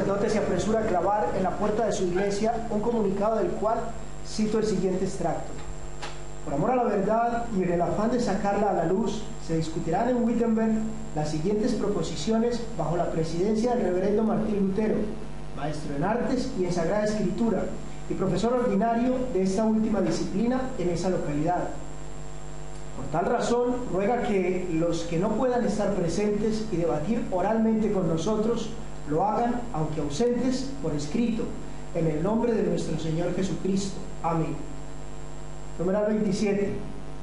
sacerdote se apresura a clavar en la puerta de su iglesia un comunicado del cual cito el siguiente extracto. Por amor a la verdad y en el afán de sacarla a la luz, se discutirán en Wittenberg las siguientes proposiciones bajo la presidencia del reverendo Martín Lutero, maestro en artes y en Sagrada Escritura, y profesor ordinario de esta última disciplina en esa localidad. Por tal razón, ruega que los que no puedan estar presentes y debatir oralmente con nosotros, lo hagan, aunque ausentes, por escrito, en el nombre de nuestro Señor Jesucristo. Amén. Numeral 27.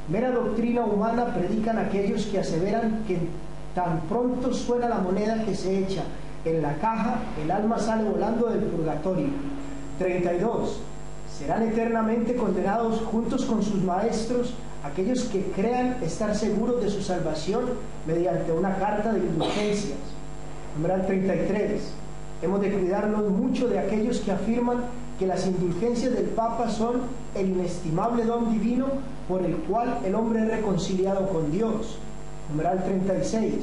Mera doctrina humana predican aquellos que aseveran que tan pronto suena la moneda que se echa en la caja, el alma sale volando del purgatorio. 32. Serán eternamente condenados juntos con sus maestros aquellos que crean estar seguros de su salvación mediante una carta de indulgencias. Numeral 33. Hemos de cuidarnos mucho de aquellos que afirman que las indulgencias del Papa son el inestimable don divino por el cual el hombre es reconciliado con Dios. Numeral 36.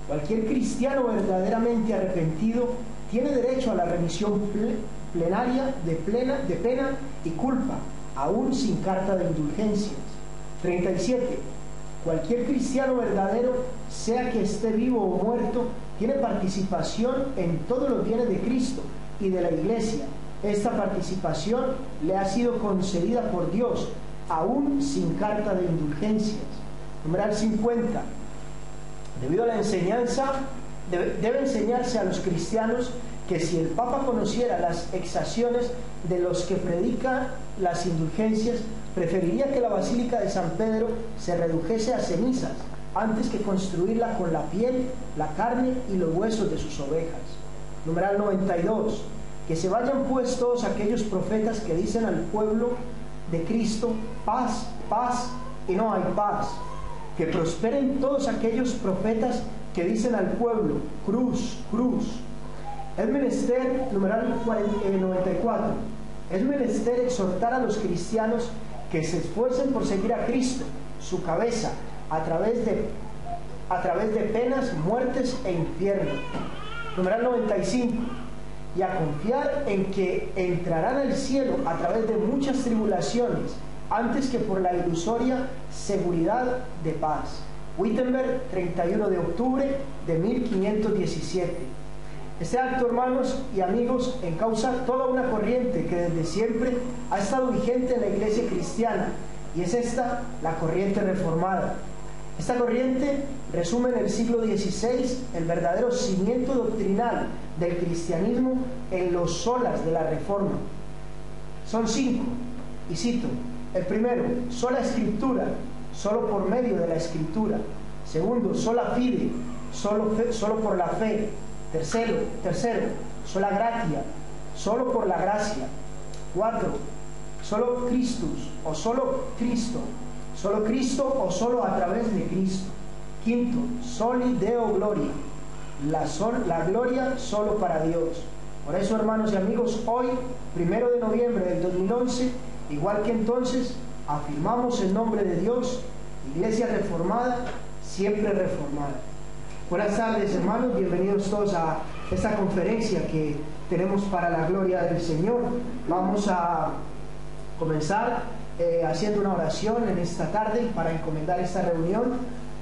Cualquier cristiano verdaderamente arrepentido tiene derecho a la remisión plenaria de pena y culpa, aún sin carta de indulgencias. 37. Cualquier cristiano verdadero, sea que esté vivo o muerto, tiene participación en todos los bienes de Cristo y de la Iglesia. Esta participación le ha sido concedida por Dios, aún sin carta de indulgencias. Numeral 50. Debido a la enseñanza, debe enseñarse a los cristianos que si el Papa conociera las exacciones de los que predican las indulgencias, preferiría que la Basílica de San Pedro se redujese a cenizas antes que construirla con la piel, la carne y los huesos de sus ovejas. Numeral 92. Que se vayan pues todos aquellos profetas que dicen al pueblo de Cristo, paz, paz, y no hay paz. Que prosperen todos aquellos profetas que dicen al pueblo, cruz, cruz. Es menester, numeral 94, es menester exhortar a los cristianos que se esfuercen por seguir a Cristo, su cabeza, a través de penas, muertes e infierno. Numeral 95. Y a confiar en que entrarán al cielo a través de muchas tribulaciones, antes que por la ilusoria seguridad de paz. Wittenberg, 31 de octubre de 1517. Este acto, hermanos y amigos, encausa toda una corriente que desde siempre ha estado vigente en la Iglesia cristiana, y es esta la corriente reformada. Esta corriente resume en el siglo XVI el verdadero cimiento doctrinal del cristianismo en los solas de la Reforma. Son 5, y cito: el primero, sola escritura, solo por medio de la escritura. Segundo, sola fide, solo por la fe. Tercero, sola gratia, solo por la gracia. 4, solo Christus, o solo Cristo. Solo Cristo o solo a través de Cristo. 5, soli Deo gloria, la gloria solo para Dios. Por eso, hermanos y amigos, hoy, 1 de noviembre del 2011, igual que entonces, afirmamos el nombre de Dios, Iglesia reformada, siempre reformada. Buenas tardes, hermanos, bienvenidos todos a esta conferencia que tenemos para la gloria del Señor. Vamos a comenzar haciendo una oración en esta tarde para encomendar esta reunión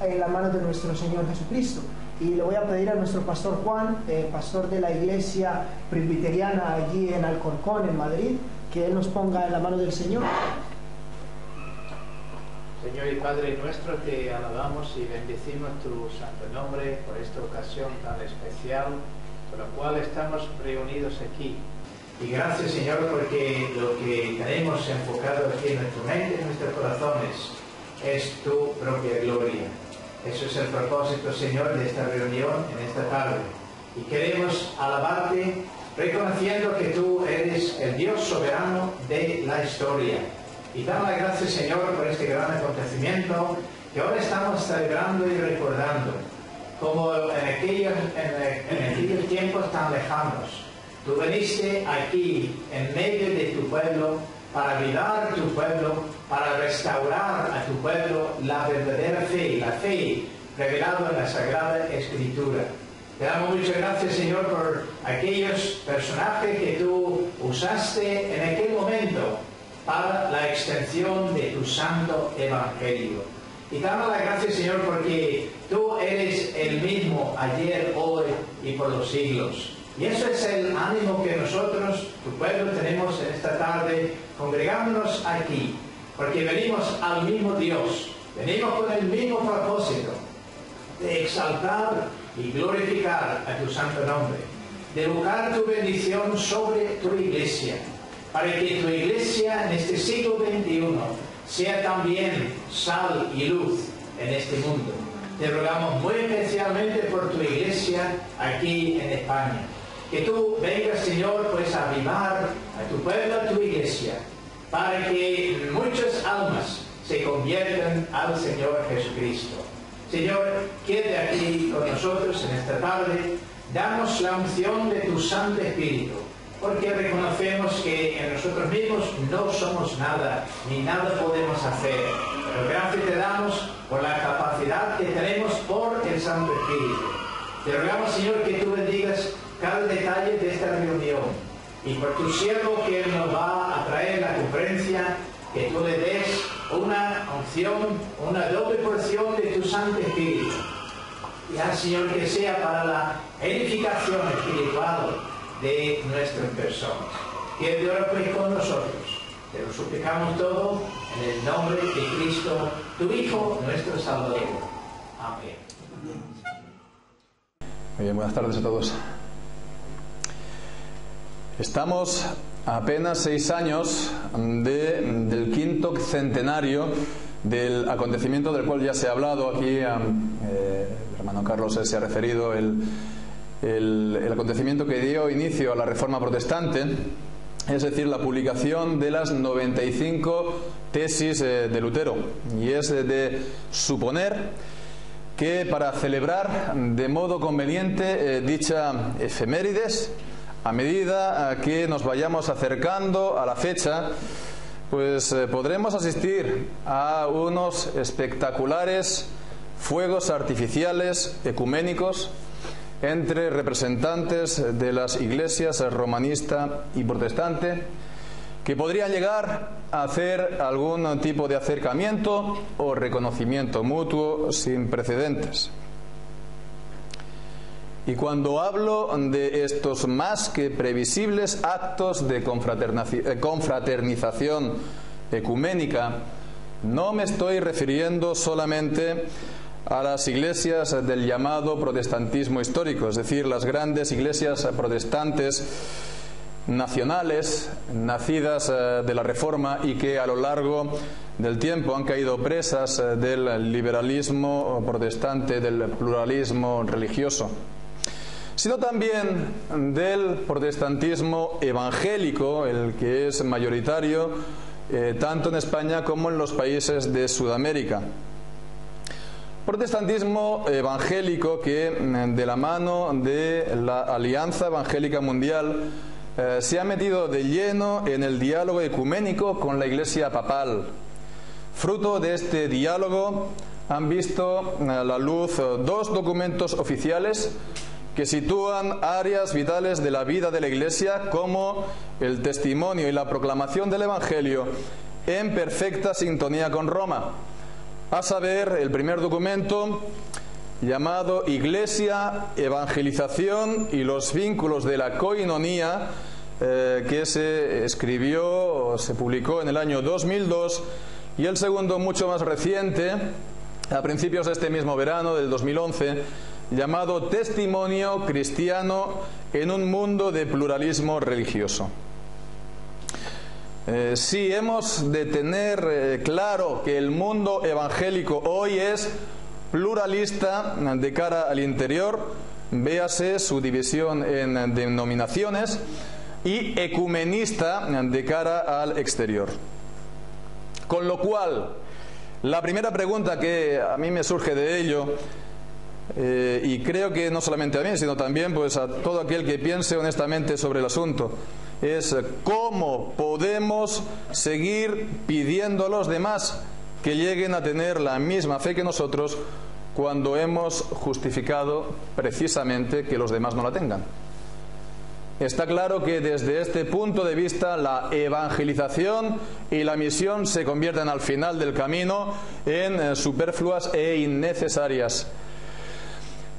en las manos de nuestro Señor Jesucristo. Y le voy a pedir a nuestro pastor Juan, pastor de la iglesia presbiteriana allí en Alcorcón, en Madrid, que él nos ponga en la mano del Señor. Señor y Padre nuestro, te alabamos y bendecimos tu santo nombre por esta ocasión tan especial por la cual estamos reunidos aquí. Y gracias, Señor, porque lo que tenemos enfocado aquí en nuestra mente y en nuestros corazones es tu propia gloria. Eso es el propósito, Señor, de esta reunión en esta tarde. Y queremos alabarte reconociendo que tú eres el Dios soberano de la historia. Y damos las gracias, Señor, por este gran acontecimiento que ahora estamos celebrando y recordando, como en aquellos tiempos tan lejanos. Tú viniste aquí en medio de tu pueblo para ayudar a tu pueblo, para restaurar a tu pueblo la verdadera fe, la fe revelada en la Sagrada Escritura. Te damos muchas gracias, Señor, por aquellos personajes que tú usaste en aquel momento para la extensión de tu santo evangelio. Y te damos las gracias, Señor, porque tú eres el mismo ayer, hoy y por los siglos. Y eso es el ánimo que nosotros, tu pueblo, tenemos en esta tarde, congregándonos aquí, porque venimos al mismo Dios, venimos con el mismo propósito de exaltar y glorificar a tu santo nombre, de buscar tu bendición sobre tu iglesia, para que tu iglesia en este siglo XXI sea también sal y luz en este mundo. Te rogamos muy especialmente por tu iglesia aquí en España. Que tú vengas, Señor, pues a avivar a tu pueblo, a tu iglesia, para que muchas almas se conviertan al Señor Jesucristo. Señor, quédate aquí con nosotros en esta tarde. Danos la unción de tu Santo Espíritu, porque reconocemos que en nosotros mismos no somos nada, ni nada podemos hacer. Pero gracias te damos por la capacidad que tenemos por el Santo Espíritu. Te rogamos, Señor, que tú bendigas cada detalle de esta reunión, y por tu siervo que nos va a traer la conferencia, que tú le des una unción, una doble porción de tu Santo Espíritu. Y haz, Señor, que sea para la edificación espiritual de nuestras personas. Quédate ahora pues con nosotros. Te lo suplicamos todo en el nombre de Cristo, tu Hijo, nuestro Salvador. Amén. Muy bien, buenas tardes a todos. Estamos a apenas 6 años del quinto centenario del acontecimiento del cual ya se ha hablado aquí. El hermano Carlos se ha referido el acontecimiento que dio inicio a la Reforma Protestante, es decir, la publicación de las 95 tesis de Lutero. Y es de suponer que para celebrar de modo conveniente dicha efemérides, a medida que nos vayamos acercando a la fecha, pues podremos asistir a unos espectaculares fuegos artificiales ecuménicos entre representantes de las iglesias romanista y protestante, que podrían llegar a hacer algún tipo de acercamiento o reconocimiento mutuo sin precedentes. Y cuando hablo de estos más que previsibles actos de confraternización ecuménica, no me estoy refiriendo solamente a las iglesias del llamado protestantismo histórico, es decir, las grandes iglesias protestantes nacionales, nacidas de la Reforma y que a lo largo del tiempo han caído presas del liberalismo protestante, del pluralismo religioso, sino también del protestantismo evangélico, el que es mayoritario tanto en España como en los países de Sudamérica. Protestantismo evangélico que, de la mano de la Alianza Evangélica Mundial, se ha metido de lleno en el diálogo ecuménico con la Iglesia papal. Fruto de este diálogo han visto a la luz 2 documentos oficiales que sitúan áreas vitales de la vida de la Iglesia, como el testimonio y la proclamación del Evangelio, en perfecta sintonía con Roma. A saber, el primer documento, llamado Iglesia, Evangelización y los vínculos de la coinonía, que se escribió o se publicó en el año 2002, y el segundo, mucho más reciente, a principios de este mismo verano del 2011, llamado Testimonio Cristiano en un mundo de pluralismo religioso. Sí, hemos de tener claro que el mundo evangélico hoy es pluralista de cara al interior, véase su división en denominaciones, y ecumenista de cara al exterior. Con lo cual, la primera pregunta que a mí me surge de ello, y creo que no solamente a mí, sino también pues a todo aquel que piense honestamente sobre el asunto, es cómo podemos seguir pidiendo a los demás que lleguen a tener la misma fe que nosotros cuando hemos justificado precisamente que los demás no la tengan. Está claro que desde este punto de vista la evangelización y la misión se convierten al final del camino en superfluas e innecesarias.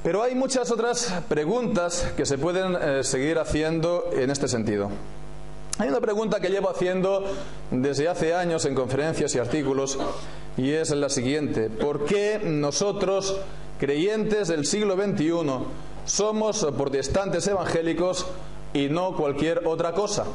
Pero hay muchas otras preguntas que se pueden seguir haciendo en este sentido. Hay una pregunta que llevo haciendo desde hace años en conferencias y artículos, y es la siguiente: ¿por qué nosotros, creyentes del siglo XXI, somos protestantes evangélicos y no cualquier otra cosa?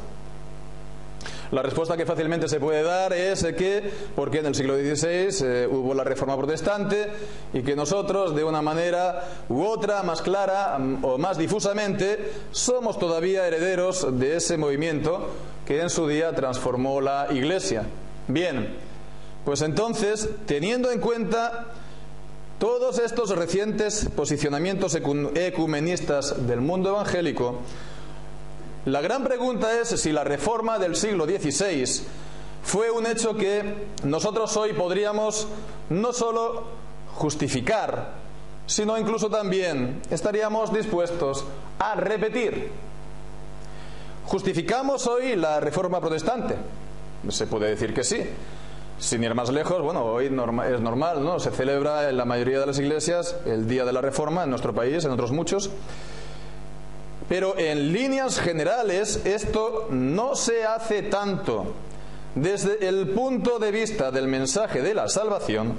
La respuesta que fácilmente se puede dar es que porque en el siglo XVI hubo la Reforma Protestante y que nosotros, de una manera u otra, más clara o más difusamente, somos todavía herederos de ese movimiento que en su día transformó la Iglesia. Bien, pues entonces, teniendo en cuenta todos estos recientes posicionamientos ecumenistas del mundo evangélico, la gran pregunta es si la Reforma del siglo XVI fue un hecho que nosotros hoy podríamos no solo justificar, sino incluso también estaríamos dispuestos a repetir. ¿Justificamos hoy la Reforma Protestante? Se puede decir que sí. Sin ir más lejos, bueno, hoy es normal, ¿no? Se celebra en la mayoría de las iglesias el Día de la Reforma, en nuestro país, en otros muchos. Pero en líneas generales esto no se hace tanto desde el punto de vista del mensaje de la salvación,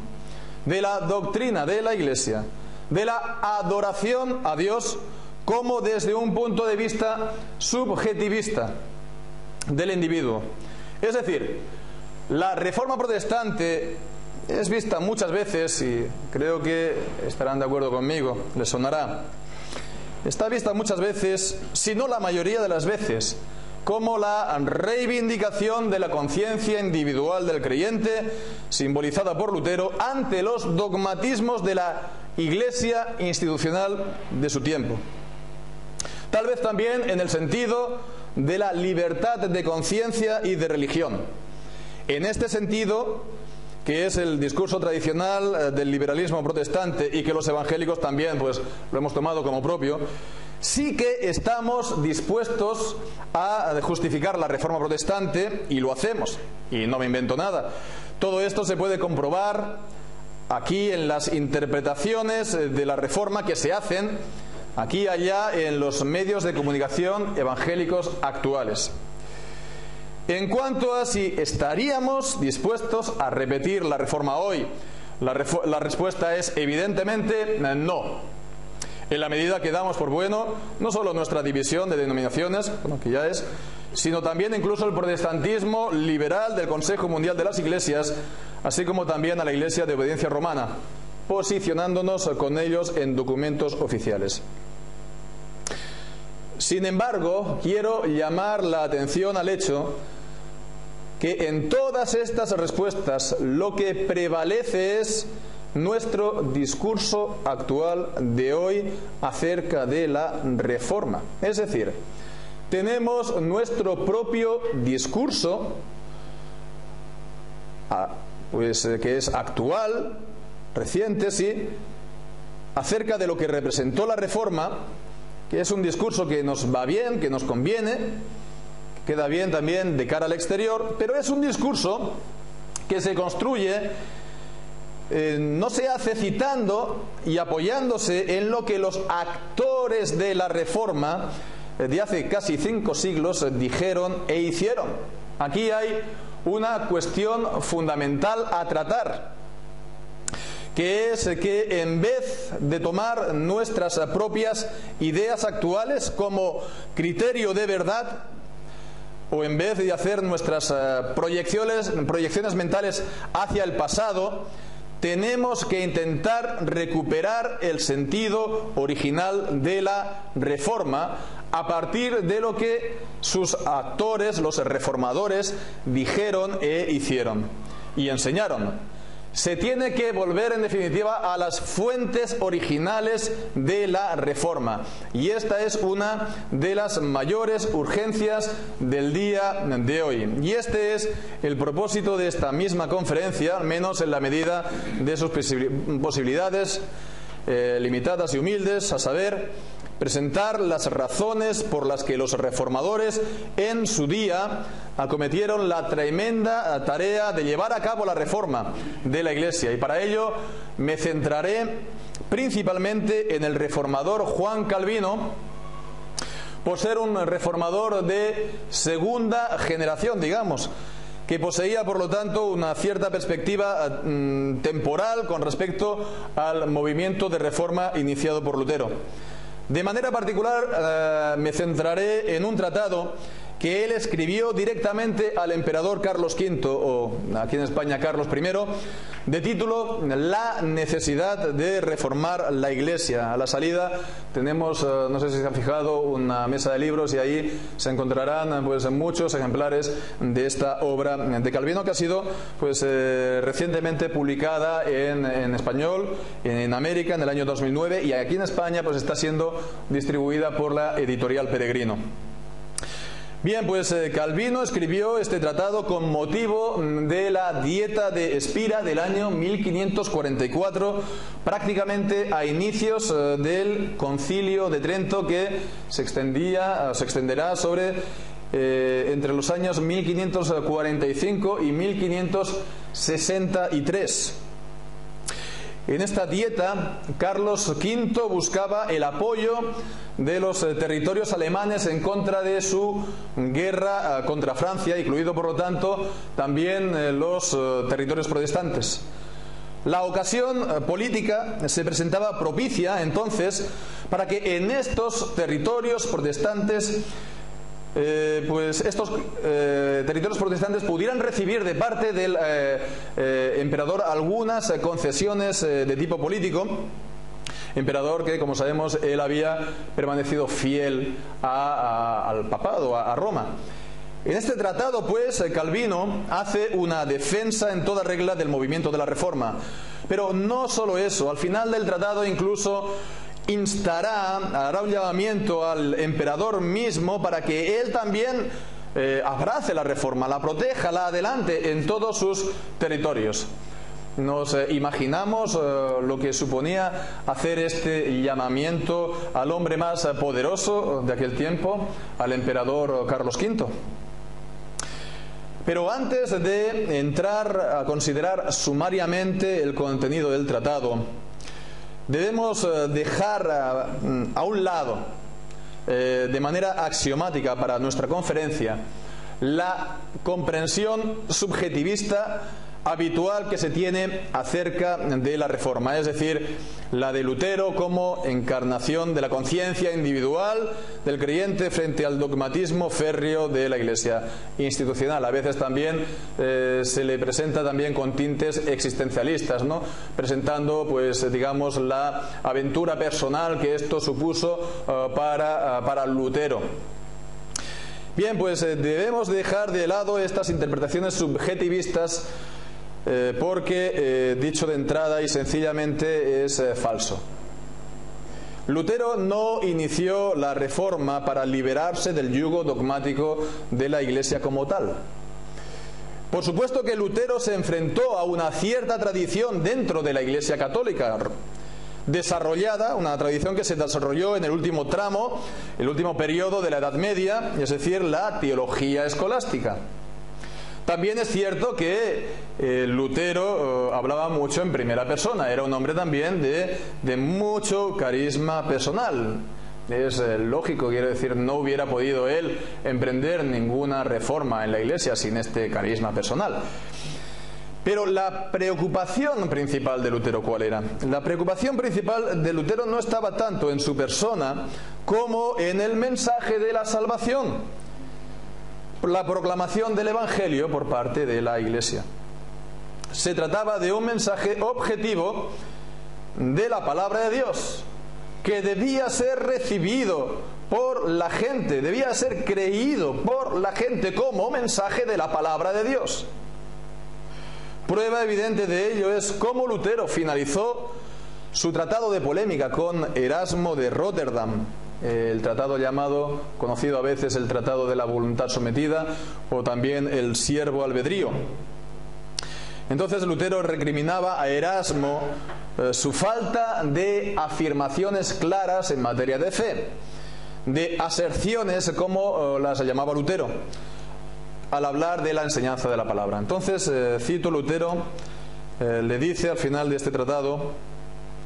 de la doctrina de la Iglesia, de la adoración a Dios, como desde un punto de vista subjetivista del individuo. Es decir, la Reforma Protestante es vista muchas veces, y creo que estarán de acuerdo conmigo, les sonará, está vista muchas veces, si no la mayoría de las veces, como la reivindicación de la conciencia individual del creyente, simbolizada por Lutero, ante los dogmatismos de la Iglesia institucional de su tiempo. Tal vez también en el sentido de la libertad de conciencia y de religión. En este sentido, que es el discurso tradicional del liberalismo protestante y que los evangélicos también pues lo hemos tomado como propio, sí que estamos dispuestos a justificar la Reforma Protestante, y lo hacemos, y no me invento nada. Todo esto se puede comprobar aquí en las interpretaciones de la Reforma que se hacen aquí y allá en los medios de comunicación evangélicos actuales. En cuanto a si estaríamos dispuestos a repetir la Reforma hoy, la respuesta es evidentemente no. En la medida que damos por bueno no solo nuestra división de denominaciones, que ya es, sino también incluso el protestantismo liberal del Consejo Mundial de las Iglesias, así como también a la Iglesia de Obediencia Romana, posicionándonos con ellos en documentos oficiales. Sin embargo, quiero llamar la atención al hecho que en todas estas respuestas lo que prevalece es nuestro discurso actual de hoy acerca de la Reforma. Es decir, tenemos nuestro propio discurso, pues que es actual, reciente, sí, acerca de lo que representó la Reforma, que es un discurso que nos va bien, que nos conviene, queda bien también de cara al exterior, pero es un discurso que se construye, no se hace citando y apoyándose en lo que los actores de la Reforma de hace casi 5 siglos dijeron e hicieron. Aquí hay una cuestión fundamental a tratar, que es que en vez de tomar nuestras propias ideas actuales como criterio de verdad, o en vez de hacer nuestras proyecciones mentales hacia el pasado, tenemos que intentar recuperar el sentido original de la Reforma a partir de lo que sus actores, los reformadores, dijeron e hicieron y enseñaron. Se tiene que volver, en definitiva, a las fuentes originales de la Reforma. Y esta es una de las mayores urgencias del día de hoy. Y este es el propósito de esta misma conferencia, al menos en la medida de sus posibilidades limitadas y humildes, a saber, presentar las razones por las que los reformadores en su día acometieron la tremenda tarea de llevar a cabo la reforma de la Iglesia. Y para ello me centraré principalmente en el reformador Juan Calvino, por ser un reformador de segunda generación, digamos, que poseía, por lo tanto, una cierta perspectiva temporal con respecto al movimiento de reforma iniciado por Lutero. De manera particular me centraré en un tratado que él escribió directamente al emperador Carlos V, o aquí en España Carlos I, de título La necesidad de reformar la Iglesia. A la salida tenemos, no sé si se han fijado, una mesa de libros y ahí se encontrarán pues muchos ejemplares de esta obra de Calvino, que ha sido pues recientemente publicada en español en América en el año 2009, y aquí en España pues está siendo distribuida por la editorial Peregrino. Bien, pues Calvino escribió este tratado con motivo de la Dieta de Espira del año 1544, prácticamente a inicios del Concilio de Trento, que se extenderá sobre entre los años 1545 y 1563. En esta dieta, Carlos V buscaba el apoyo de los territorios alemanes en contra de su guerra contra Francia, incluido por lo tanto también los territorios protestantes. La ocasión política se presentaba propicia entonces para que en estos territorios protestantes estos territorios protestantes pudieran recibir de parte del emperador algunas concesiones de tipo político. Emperador que, como sabemos, él había permanecido fiel al papado, a Roma. En este tratado, pues, Calvino hace una defensa en toda regla del movimiento de la Reforma. Pero no solo eso, al final del tratado incluso hará un llamamiento al emperador mismo para que él también abrace la Reforma, la proteja, la adelante en todos sus territorios. Nos imaginamos lo que suponía hacer este llamamiento al hombre más poderoso de aquel tiempo, al emperador Carlos V. Pero antes de entrar a considerar sumariamente el contenido del tratado, debemos dejar a un lado, de manera axiomática para nuestra conferencia, la comprensión subjetivista habitual que se tiene acerca de la Reforma, es decir, la de Lutero como encarnación de la conciencia individual del creyente frente al dogmatismo férreo de la Iglesia institucional. A veces también se le presenta también con tintes existencialistas, ¿no? Presentando, pues, digamos, la aventura personal que esto supuso para Lutero. Bien, pues debemos dejar de lado estas interpretaciones subjetivistas porque, dicho de entrada y sencillamente, es falso. Lutero no inició la Reforma para liberarse del yugo dogmático de la Iglesia como tal. Por supuesto que Lutero se enfrentó a una cierta tradición dentro de la Iglesia católica desarrollada, una tradición que se desarrolló en el último tramo, el último periodo de la Edad Media, es decir, la teología escolástica. También es cierto que Lutero hablaba mucho en primera persona, era un hombre también de mucho carisma personal. Es lógico, quiero decir, no hubiera podido él emprender ninguna reforma en la Iglesia sin este carisma personal. Pero la preocupación principal de Lutero, ¿cuál era? La preocupación principal de Lutero no estaba tanto en su persona como en el mensaje de la salvación, la proclamación del Evangelio por parte de la Iglesia. Se trataba de un mensaje objetivo de la palabra de Dios, que debía ser recibido por la gente, debía ser creído por la gente como mensaje de la palabra de Dios. Prueba evidente de ello es cómo Lutero finalizó su tratado de polémica con Erasmo de Róterdam, el tratado llamado, conocido a veces, el Tratado de la Voluntad Sometida, o también el Siervo Albedrío. Entonces Lutero recriminaba a Erasmo su falta de afirmaciones claras en materia de fe, de aserciones, como las llamaba Lutero, al hablar de la enseñanza de la palabra. Entonces, cito Lutero, le dice al final de este tratado: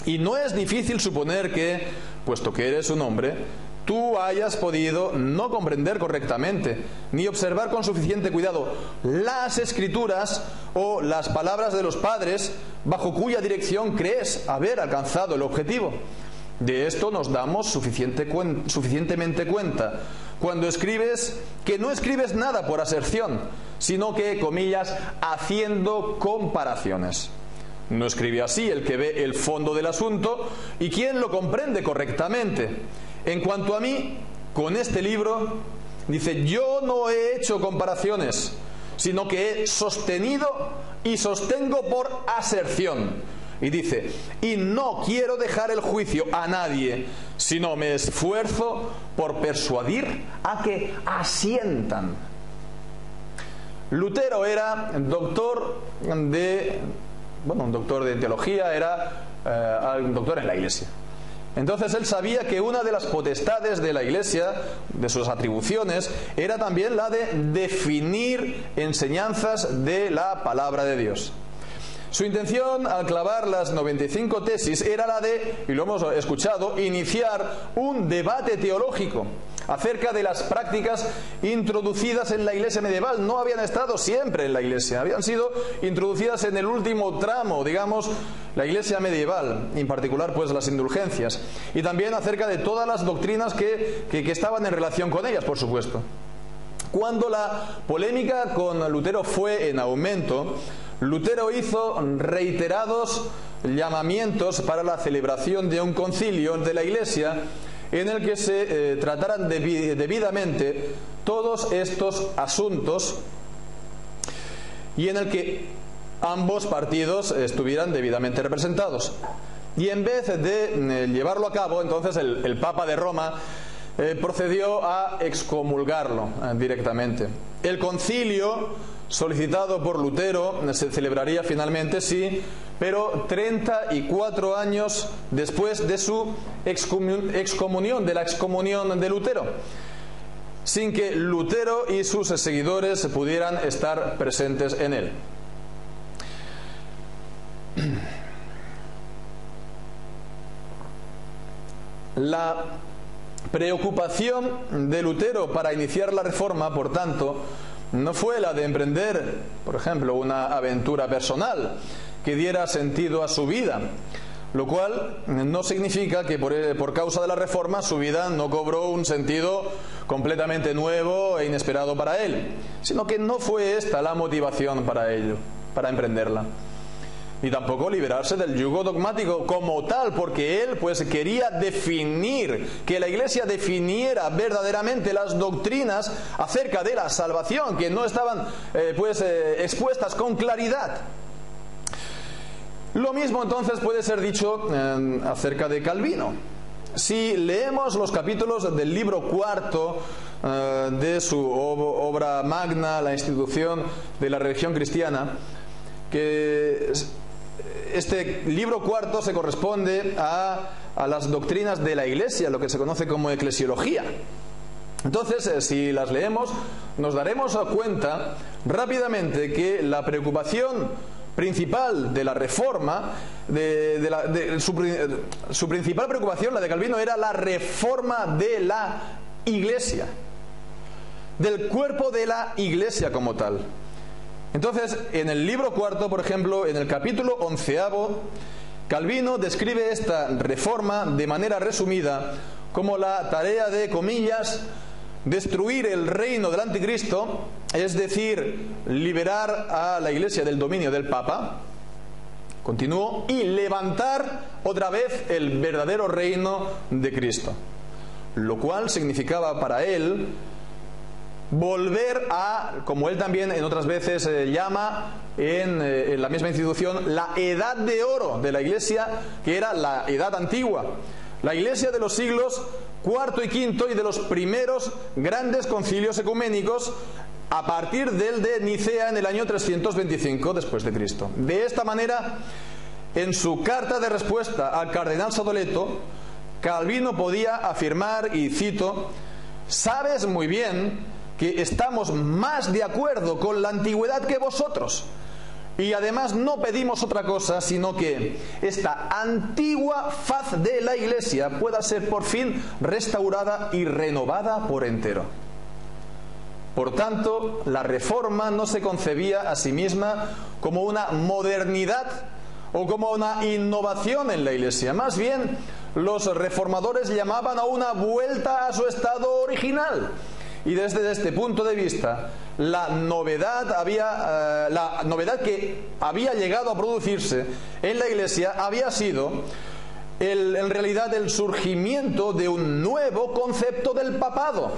y no es difícil suponer que, puesto que eres un hombre, tú hayas podido no comprender correctamente, ni observar con suficiente cuidado las Escrituras o las palabras de los padres bajo cuya dirección crees haber alcanzado el objetivo. De esto nos damos suficientemente cuenta cuando escribes que no escribes nada por aserción, sino que, comillas, haciendo comparaciones. No escribe así el que ve el fondo del asunto y quien lo comprende correctamente. En cuanto a mí, con este libro, dice, yo no he hecho comparaciones, sino que he sostenido y sostengo por aserción. Y dice, y no quiero dejar el juicio a nadie, sino me esfuerzo por persuadir a que asientan. Lutero era un doctor de teología, era un doctor en la Iglesia. Entonces él sabía que una de las potestades de la Iglesia, de sus atribuciones, era también la de definir enseñanzas de la palabra de Dios. Su intención al clavar las 95 tesis era la de, y lo hemos escuchado, iniciar un debate teológico acerca de las prácticas introducidas en la Iglesia medieval. No habían estado siempre en la Iglesia, habían sido introducidas en el último tramo, digamos, la Iglesia medieval, en particular pues las indulgencias, y también acerca de todas las doctrinas que estaban en relación con ellas, por supuesto. Cuando la polémica con Lutero fue en aumento, Lutero hizo reiterados llamamientos para la celebración de un concilio de la Iglesia en el que se trataran debidamente todos estos asuntos y en el que ambos partidos estuvieran debidamente representados. Y en vez de llevarlo a cabo, entonces el Papa de Roma procedió a excomulgarlo directamente. El concilio solicitado por Lutero se celebraría finalmente, sí, pero 34 años después de su excomunión, de la excomunión de Lutero, sin que Lutero y sus seguidores pudieran estar presentes en él. La preocupación de Lutero para iniciar la reforma, por tanto, no fue la de emprender, por ejemplo, una aventura personal que diera sentido a su vida, lo cual no significa que por causa de la reforma su vida no cobró un sentido completamente nuevo e inesperado para él, sino que no fue esta la motivación para ello, para emprenderla. Ni tampoco liberarse del yugo dogmático como tal, porque él pues quería definir, que la Iglesia definiera verdaderamente las doctrinas acerca de la salvación, que no estaban expuestas con claridad. Lo mismo entonces puede ser dicho acerca de Calvino. Si leemos los capítulos del libro cuarto de su obra magna, La institución de la religión cristiana, que este libro cuarto se corresponde a las doctrinas de la Iglesia, lo que se conoce como eclesiología. Entonces, si las leemos, nos daremos cuenta rápidamente que la preocupación principal de la reforma, su principal preocupación, la de Calvino, era la reforma de la Iglesia, del cuerpo de la Iglesia como tal. Entonces, en el libro cuarto, por ejemplo, en el capítulo 11º, Calvino describe esta reforma de manera resumida como la tarea de, comillas, destruir el reino del anticristo, es decir, liberar a la Iglesia del dominio del Papa, continúo, y levantar otra vez el verdadero reino de Cristo, lo cual significaba para él volver a, como él también en otras veces llama en la misma institución, la edad de oro de la Iglesia, que era la edad antigua. La Iglesia de los siglos IV y V y de los primeros grandes concilios ecuménicos a partir del de Nicea en el año 325 después de Cristo. De esta manera, en su carta de respuesta al cardenal Sadoleto, Calvino podía afirmar, y cito: «Sabes muy bien que estamos más de acuerdo con la antigüedad que vosotros, y además no pedimos otra cosa sino que esta antigua faz de la Iglesia pueda ser por fin restaurada y renovada por entero». Por tanto, la Reforma no se concebía a sí misma como una modernidad o como una innovación en la Iglesia. Más bien, los reformadores llamaban a una vuelta a su estado original. Y desde este punto de vista, la novedad que había llegado a producirse en la Iglesia había sido en realidad el surgimiento de un nuevo concepto del papado,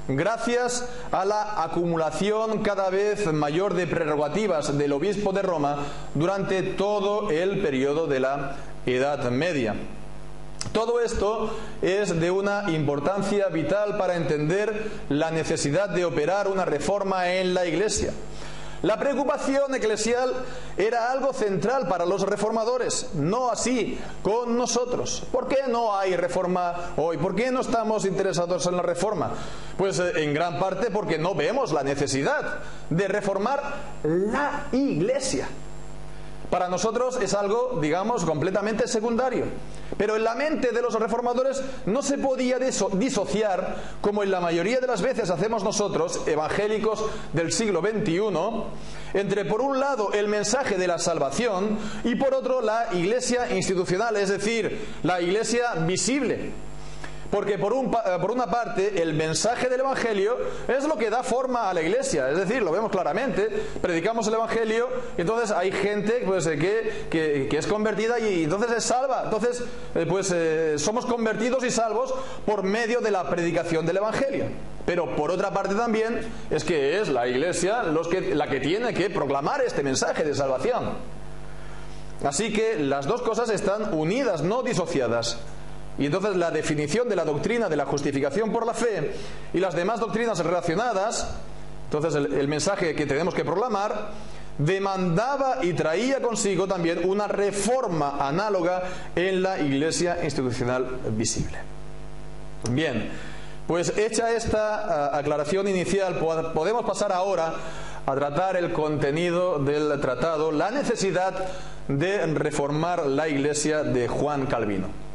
gracias a la acumulación cada vez mayor de prerrogativas del obispo de Roma durante todo el periodo de la Edad Media. Todo esto es de una importancia vital para entender la necesidad de operar una reforma en la Iglesia. La preocupación eclesial era algo central para los reformadores, no así con nosotros. ¿Por qué no hay reforma hoy? ¿Por qué no estamos interesados en la reforma? Pues en gran parte porque no vemos la necesidad de reformar la Iglesia. Para nosotros es algo, digamos, completamente secundario. Pero en la mente de los reformadores no se podía disociar, como en la mayoría de las veces hacemos nosotros, evangélicos del siglo XXI, entre por un lado el mensaje de la salvación y por otro la Iglesia institucional, es decir, la Iglesia visible. Porque por una parte el mensaje del Evangelio es lo que da forma a la Iglesia, es decir, lo vemos claramente, predicamos el Evangelio y entonces hay gente pues, que es convertida y entonces es salva. Entonces somos convertidos y salvos por medio de la predicación del Evangelio. Pero por otra parte también es que es la Iglesia la que tiene que proclamar este mensaje de salvación. Así que las dos cosas están unidas, no disociadas. Y entonces la definición de la doctrina de la justificación por la fe y las demás doctrinas relacionadas, entonces el mensaje que tenemos que proclamar, demandaba y traía consigo también una reforma análoga en la Iglesia institucional visible. Bien, pues hecha esta aclaración inicial, podemos pasar ahora a tratar el contenido del tratado, la necesidad de reformar la Iglesia de Juan Calvino.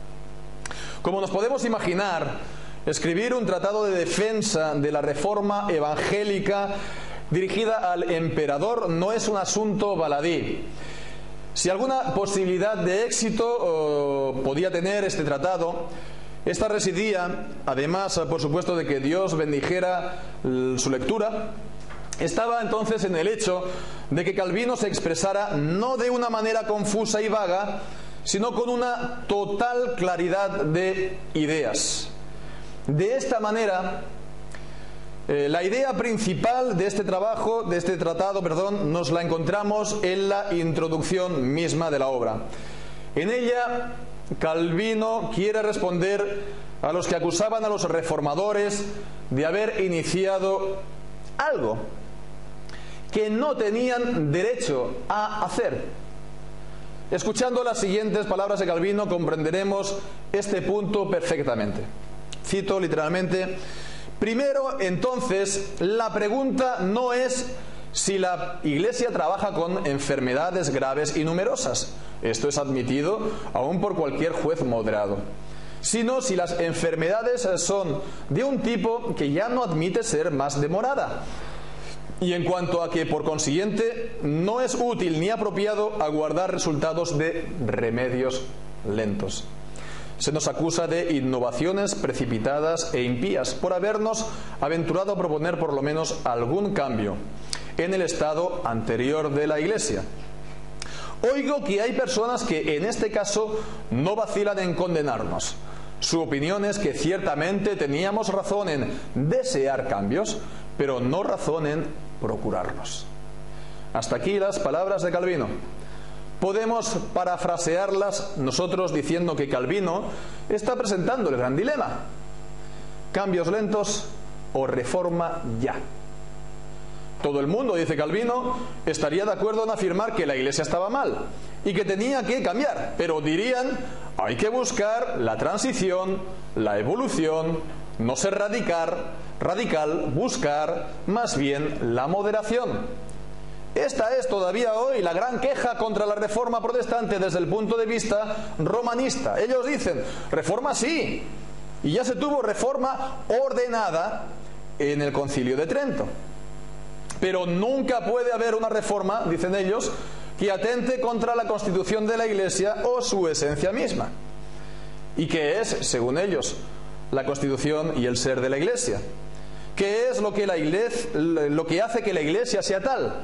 Como nos podemos imaginar, escribir un tratado de defensa de la reforma evangélica dirigida al emperador no es un asunto baladí. Si alguna posibilidad de éxito podía tener este tratado, esta residía, además, por supuesto, de que Dios bendijera su lectura, estaba entonces en el hecho de que Calvino se expresara no de una manera confusa y vaga, sino con una total claridad de ideas. De esta manera, la idea principal de este tratado, nos la encontramos en la introducción misma de la obra. En ella, Calvino quiere responder a los que acusaban a los reformadores de haber iniciado algo que no tenían derecho a hacer. Escuchando las siguientes palabras de Calvino comprenderemos este punto perfectamente. Cito literalmente: primero, entonces, la pregunta no es si la Iglesia trabaja con enfermedades graves y numerosas. Esto es admitido aún por cualquier juez moderado. Sino si las enfermedades son de un tipo que ya no admite ser más demorada. Y en cuanto a que, por consiguiente, no es útil ni apropiado aguardar resultados de remedios lentos. Se nos acusa de innovaciones precipitadas e impías por habernos aventurado a proponer por lo menos algún cambio en el estado anterior de la Iglesia. Oigo que hay personas que en este caso no vacilan en condenarnos. Su opinión es que ciertamente teníamos razón en desear cambios, pero no razón en procurarlos. Hasta aquí las palabras de Calvino. Podemos parafrasearlas nosotros diciendo que Calvino está presentando el gran dilema: cambios lentos o reforma ya. Todo el mundo, dice Calvino, estaría de acuerdo en afirmar que la Iglesia estaba mal y que tenía que cambiar, pero dirían: hay que buscar la transición, la evolución, no ser radical, buscar más bien la moderación. Esta es todavía hoy la gran queja contra la reforma protestante desde el punto de vista romanista. Ellos dicen: reforma sí, y ya se tuvo reforma ordenada en el Concilio de Trento. Pero nunca puede haber una reforma, dicen ellos, que atente contra la constitución de la Iglesia o su esencia misma. ¿Y qué es, según ellos, la constitución y el ser de la Iglesia? ¿Qué es lo que hace que la Iglesia sea tal?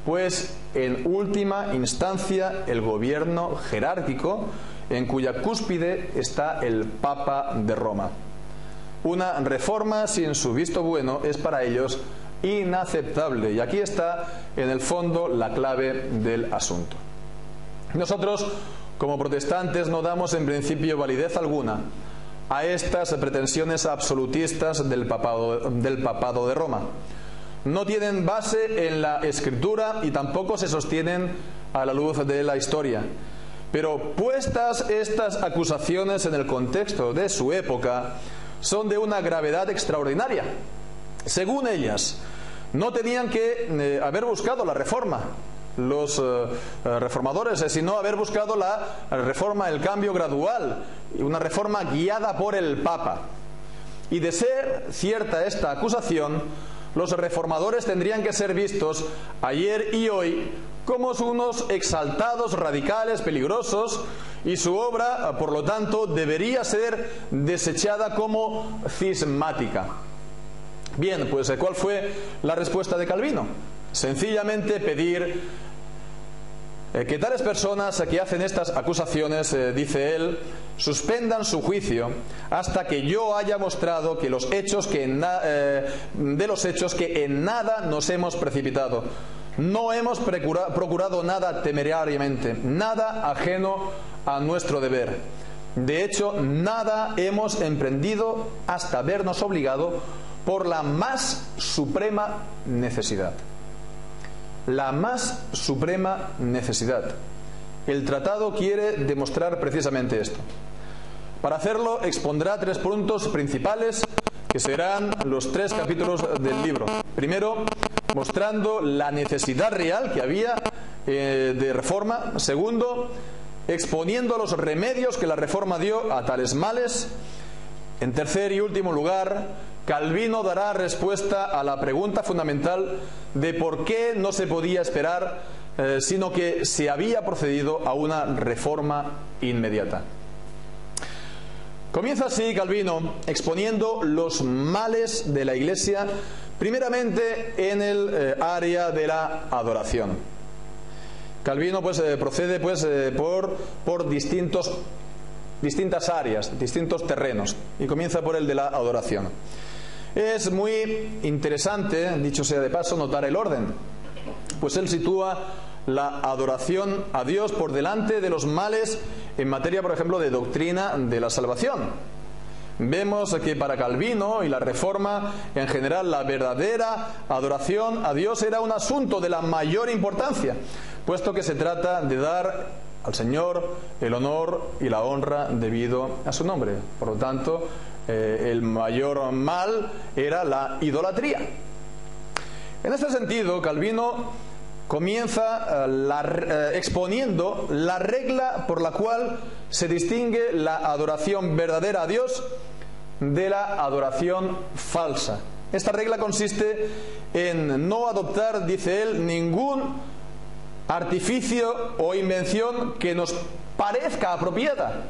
Pues, en última instancia, el gobierno jerárquico, en cuya cúspide está el Papa de Roma. Una reforma sin su visto bueno es para ellos inaceptable, y aquí está en el fondo la clave del asunto. Nosotros, como protestantes, no damos en principio validez alguna a estas pretensiones absolutistas del papado de Roma. No tienen base en la Escritura y tampoco se sostienen a la luz de la historia. Pero puestas estas acusaciones en el contexto de su época, son de una gravedad extraordinaria. Según ellas, no tenían que haber buscado la reforma, los reformadores, sino haber buscado la reforma, el cambio gradual, una reforma guiada por el Papa. Y de ser cierta esta acusación, los reformadores tendrían que ser vistos ayer y hoy como unos exaltados radicales peligrosos, y su obra, por lo tanto, debería ser desechada como cismática. Bien, pues ¿cuál fue la respuesta de Calvino? Sencillamente pedir que tales personas que hacen estas acusaciones, dice él, suspendan su juicio hasta que yo haya mostrado que los hechos que en nada nos hemos precipitado. No hemos procurado nada temerariamente, nada ajeno a nuestro deber. De hecho, nada hemos emprendido hasta vernos obligado por la más suprema necesidad. La más suprema necesidad. El tratado quiere demostrar precisamente esto. Para hacerlo, expondrá 3 puntos principales que serán los 3 capítulos del libro. Primero, mostrando la necesidad real que había de reforma. Segundo, exponiendo los remedios que la reforma dio a tales males. En tercer y último lugar, Calvino dará respuesta a la pregunta fundamental de por qué no se podía esperar, sino que se había procedido a una reforma inmediata. Comienza así Calvino exponiendo los males de la Iglesia, primeramente en el área de la adoración. Calvino procede por distintas áreas, distintos terrenos, y comienza por el de la adoración. Es muy interesante, dicho sea de paso, notar el orden, pues él sitúa la adoración a Dios por delante de los males en materia, por ejemplo, de doctrina de la salvación. Vemos que para Calvino y la Reforma en general, la verdadera adoración a Dios era un asunto de la mayor importancia, puesto que se trata de dar al Señor el honor y la honra debido a su nombre. Por lo tanto, el mayor mal era la idolatría. En este sentido, Calvino comienza exponiendo la regla por la cual se distingue la adoración verdadera a Dios de la adoración falsa. Esta regla consiste en no adoptar, dice él, ningún artificio o invención que nos parezca apropiada,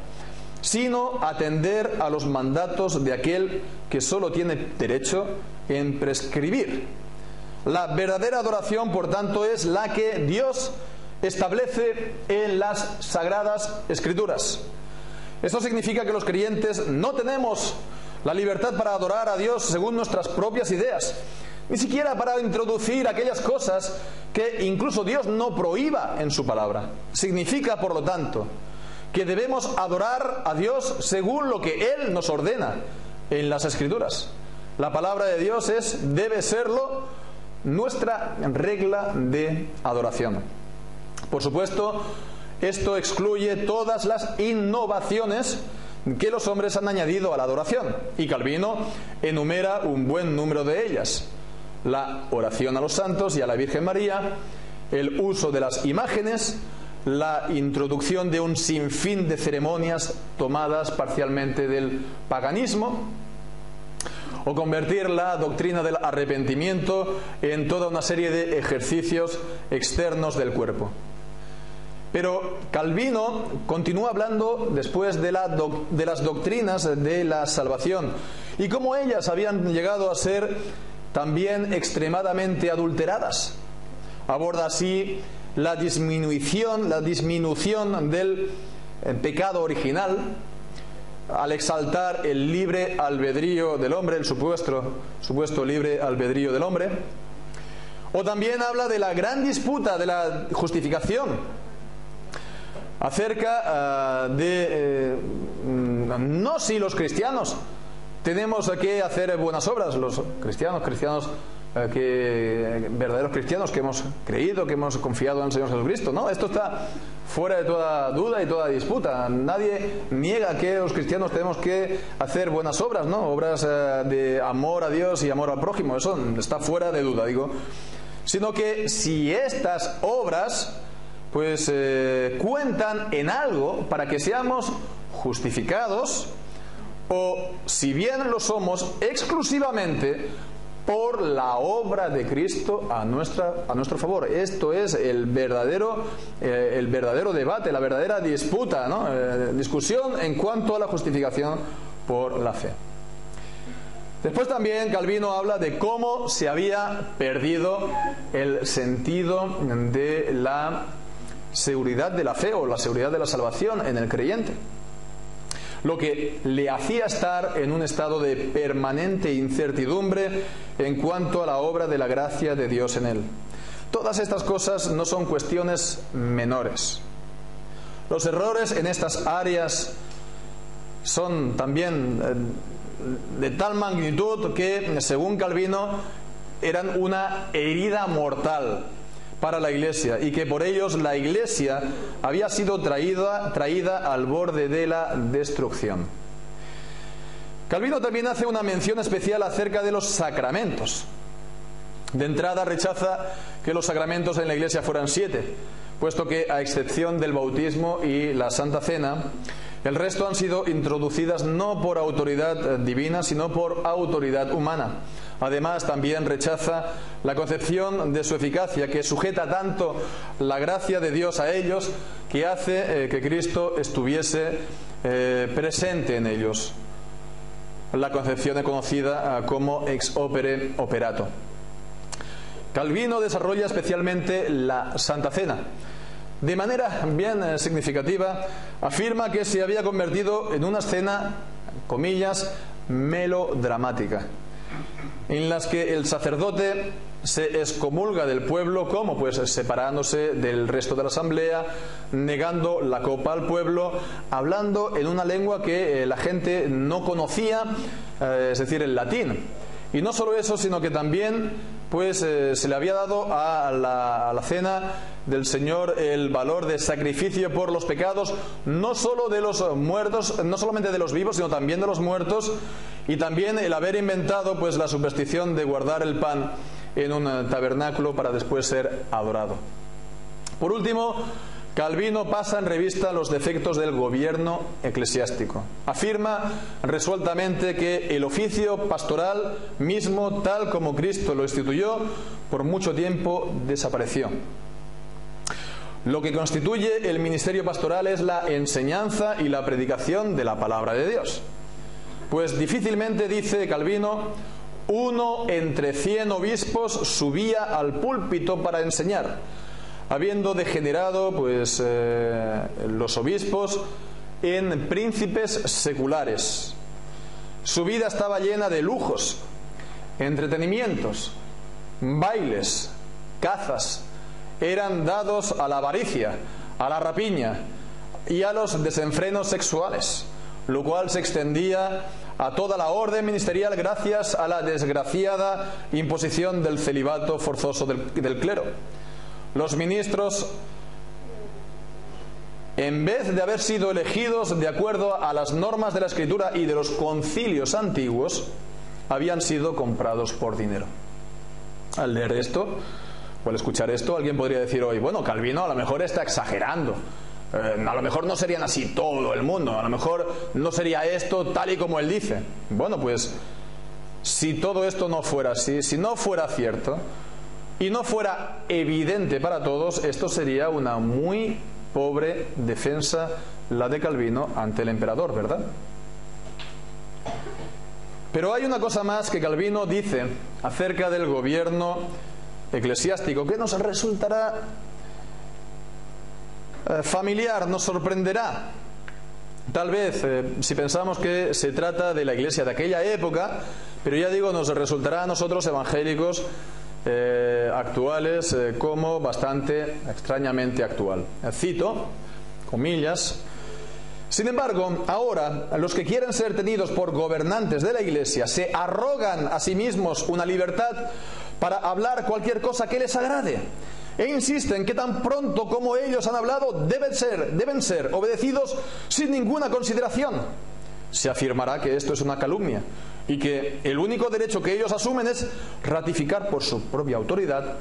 sino atender a los mandatos de aquel que solo tiene derecho en prescribir. La verdadera adoración, por tanto, es la que Dios establece en las Sagradas Escrituras. Esto significa que los creyentes no tenemos la libertad para adorar a Dios según nuestras propias ideas, ni siquiera para introducir aquellas cosas que incluso Dios no prohíba en su palabra. Significa, por lo tanto, que debemos adorar a Dios según lo que Él nos ordena en las Escrituras. La palabra de Dios debe serlo, nuestra regla de adoración. Por supuesto, esto excluye todas las innovaciones que los hombres han añadido a la adoración, y Calvino enumera un buen número de ellas: la oración a los santos y a la Virgen María, el uso de las imágenes, la introducción de un sinfín de ceremonias tomadas parcialmente del paganismo, o convertir la doctrina del arrepentimiento en toda una serie de ejercicios externos del cuerpo. Pero Calvino continúa hablando después de las doctrinas de la salvación y cómo ellas habían llegado a ser también extremadamente adulteradas. Aborda así la disminución del pecado original, al exaltar el libre albedrío del hombre, el supuesto libre albedrío del hombre. O también habla de la gran disputa de la justificación, acerca de no si los cristianos tenemos que hacer buenas obras, los cristianos verdaderos cristianos que hemos creído, que hemos confiado en el Señor Jesucristo. No, esto está fuera de toda duda y toda disputa. Nadie niega que los cristianos tenemos que hacer buenas obras, ¿no? Obras de amor a Dios y amor al prójimo. Eso está fuera de duda, digo. Sino que si estas obras pues cuentan en algo para que seamos justificados, o si bien lo somos exclusivamente por la obra de Cristo a nuestro favor. Esto es el verdadero debate, la verdadera disputa, ¿no? Discusión en cuanto a la justificación por la fe. Después también Calvino habla de cómo se había perdido el sentido de la seguridad de la fe o la seguridad de la salvación en el creyente, lo que le hacía estar en un estado de permanente incertidumbre en cuanto a la obra de la gracia de Dios en él. Todas estas cosas no son cuestiones menores. Los errores en estas áreas son también de tal magnitud que, según Calvino, eran una herida mortal para la Iglesia, y que por ellos la Iglesia había sido traída al borde de la destrucción. Calvino también hace una mención especial acerca de los sacramentos. De entrada rechaza que los sacramentos en la Iglesia fueran 7, puesto que, a excepción del bautismo y la Santa Cena, el resto han sido introducidas no por autoridad divina, sino por autoridad humana. Además, también rechaza la concepción de su eficacia, que sujeta tanto la gracia de Dios a ellos, que hace que Cristo estuviese presente en ellos. La concepción es conocida como ex opere operato. Calvino desarrolla especialmente la Santa Cena. De manera bien significativa, afirma que se había convertido en una escena, comillas, melodramática, en las que el sacerdote se excomulga del pueblo, como pues separándose del resto de la asamblea, negando la copa al pueblo, hablando en una lengua que la gente no conocía, es decir, el latín. Y no solo eso, sino que también pues se le había dado a la cena del Señor el valor de sacrificio por los pecados, no solo de los muertos, no solamente de los vivos, sino también de los muertos, y también el haber inventado pues la superstición de guardar el pan en un tabernáculo para después ser adorado. Por último, Calvino pasa en revista los defectos del gobierno eclesiástico. Afirma resueltamente que el oficio pastoral mismo, tal como Cristo lo instituyó, por mucho tiempo desapareció. Lo que constituye el ministerio pastoral es la enseñanza y la predicación de la palabra de Dios. Pues difícilmente, dice Calvino, uno entre 100 obispos subía al púlpito para enseñar, habiendo degenerado pues los obispos en príncipes seculares. Su vida estaba llena de lujos, entretenimientos, bailes, cazas. Eran dados a la avaricia, a la rapiña y a los desenfrenos sexuales, lo cual se extendía a toda la orden ministerial gracias a la desgraciada imposición del celibato forzoso del clero. Los ministros, en vez de haber sido elegidos de acuerdo a las normas de la Escritura y de los concilios antiguos, habían sido comprados por dinero. Al leer esto, o al escuchar esto, alguien podría decir hoy, bueno, Calvino a lo mejor está exagerando. A lo mejor no serían así todo el mundo, a lo mejor no sería esto tal y como él dice. Bueno, pues si todo esto no fuera así, si no fuera cierto y no fuera evidente para todos, esto sería una muy pobre defensa, la de Calvino, ante el emperador, ¿verdad? Pero hay una cosa más que Calvino dice acerca del gobierno eclesiástico que nos resultará familiar, nos sorprenderá. Tal vez si pensamos que se trata de la iglesia de aquella época, pero ya digo, nos resultará a nosotros evangélicos actuales como bastante extrañamente actual. Cito, comillas: sin embargo, ahora los que quieren ser tenidos por gobernantes de la iglesia se arrogan a sí mismos una libertad para hablar cualquier cosa que les agrade, e insisten que tan pronto como ellos han hablado deben ser obedecidos sin ninguna consideración. Se afirmará que esto es una calumnia y que el único derecho que ellos asumen es ratificar por su propia autoridad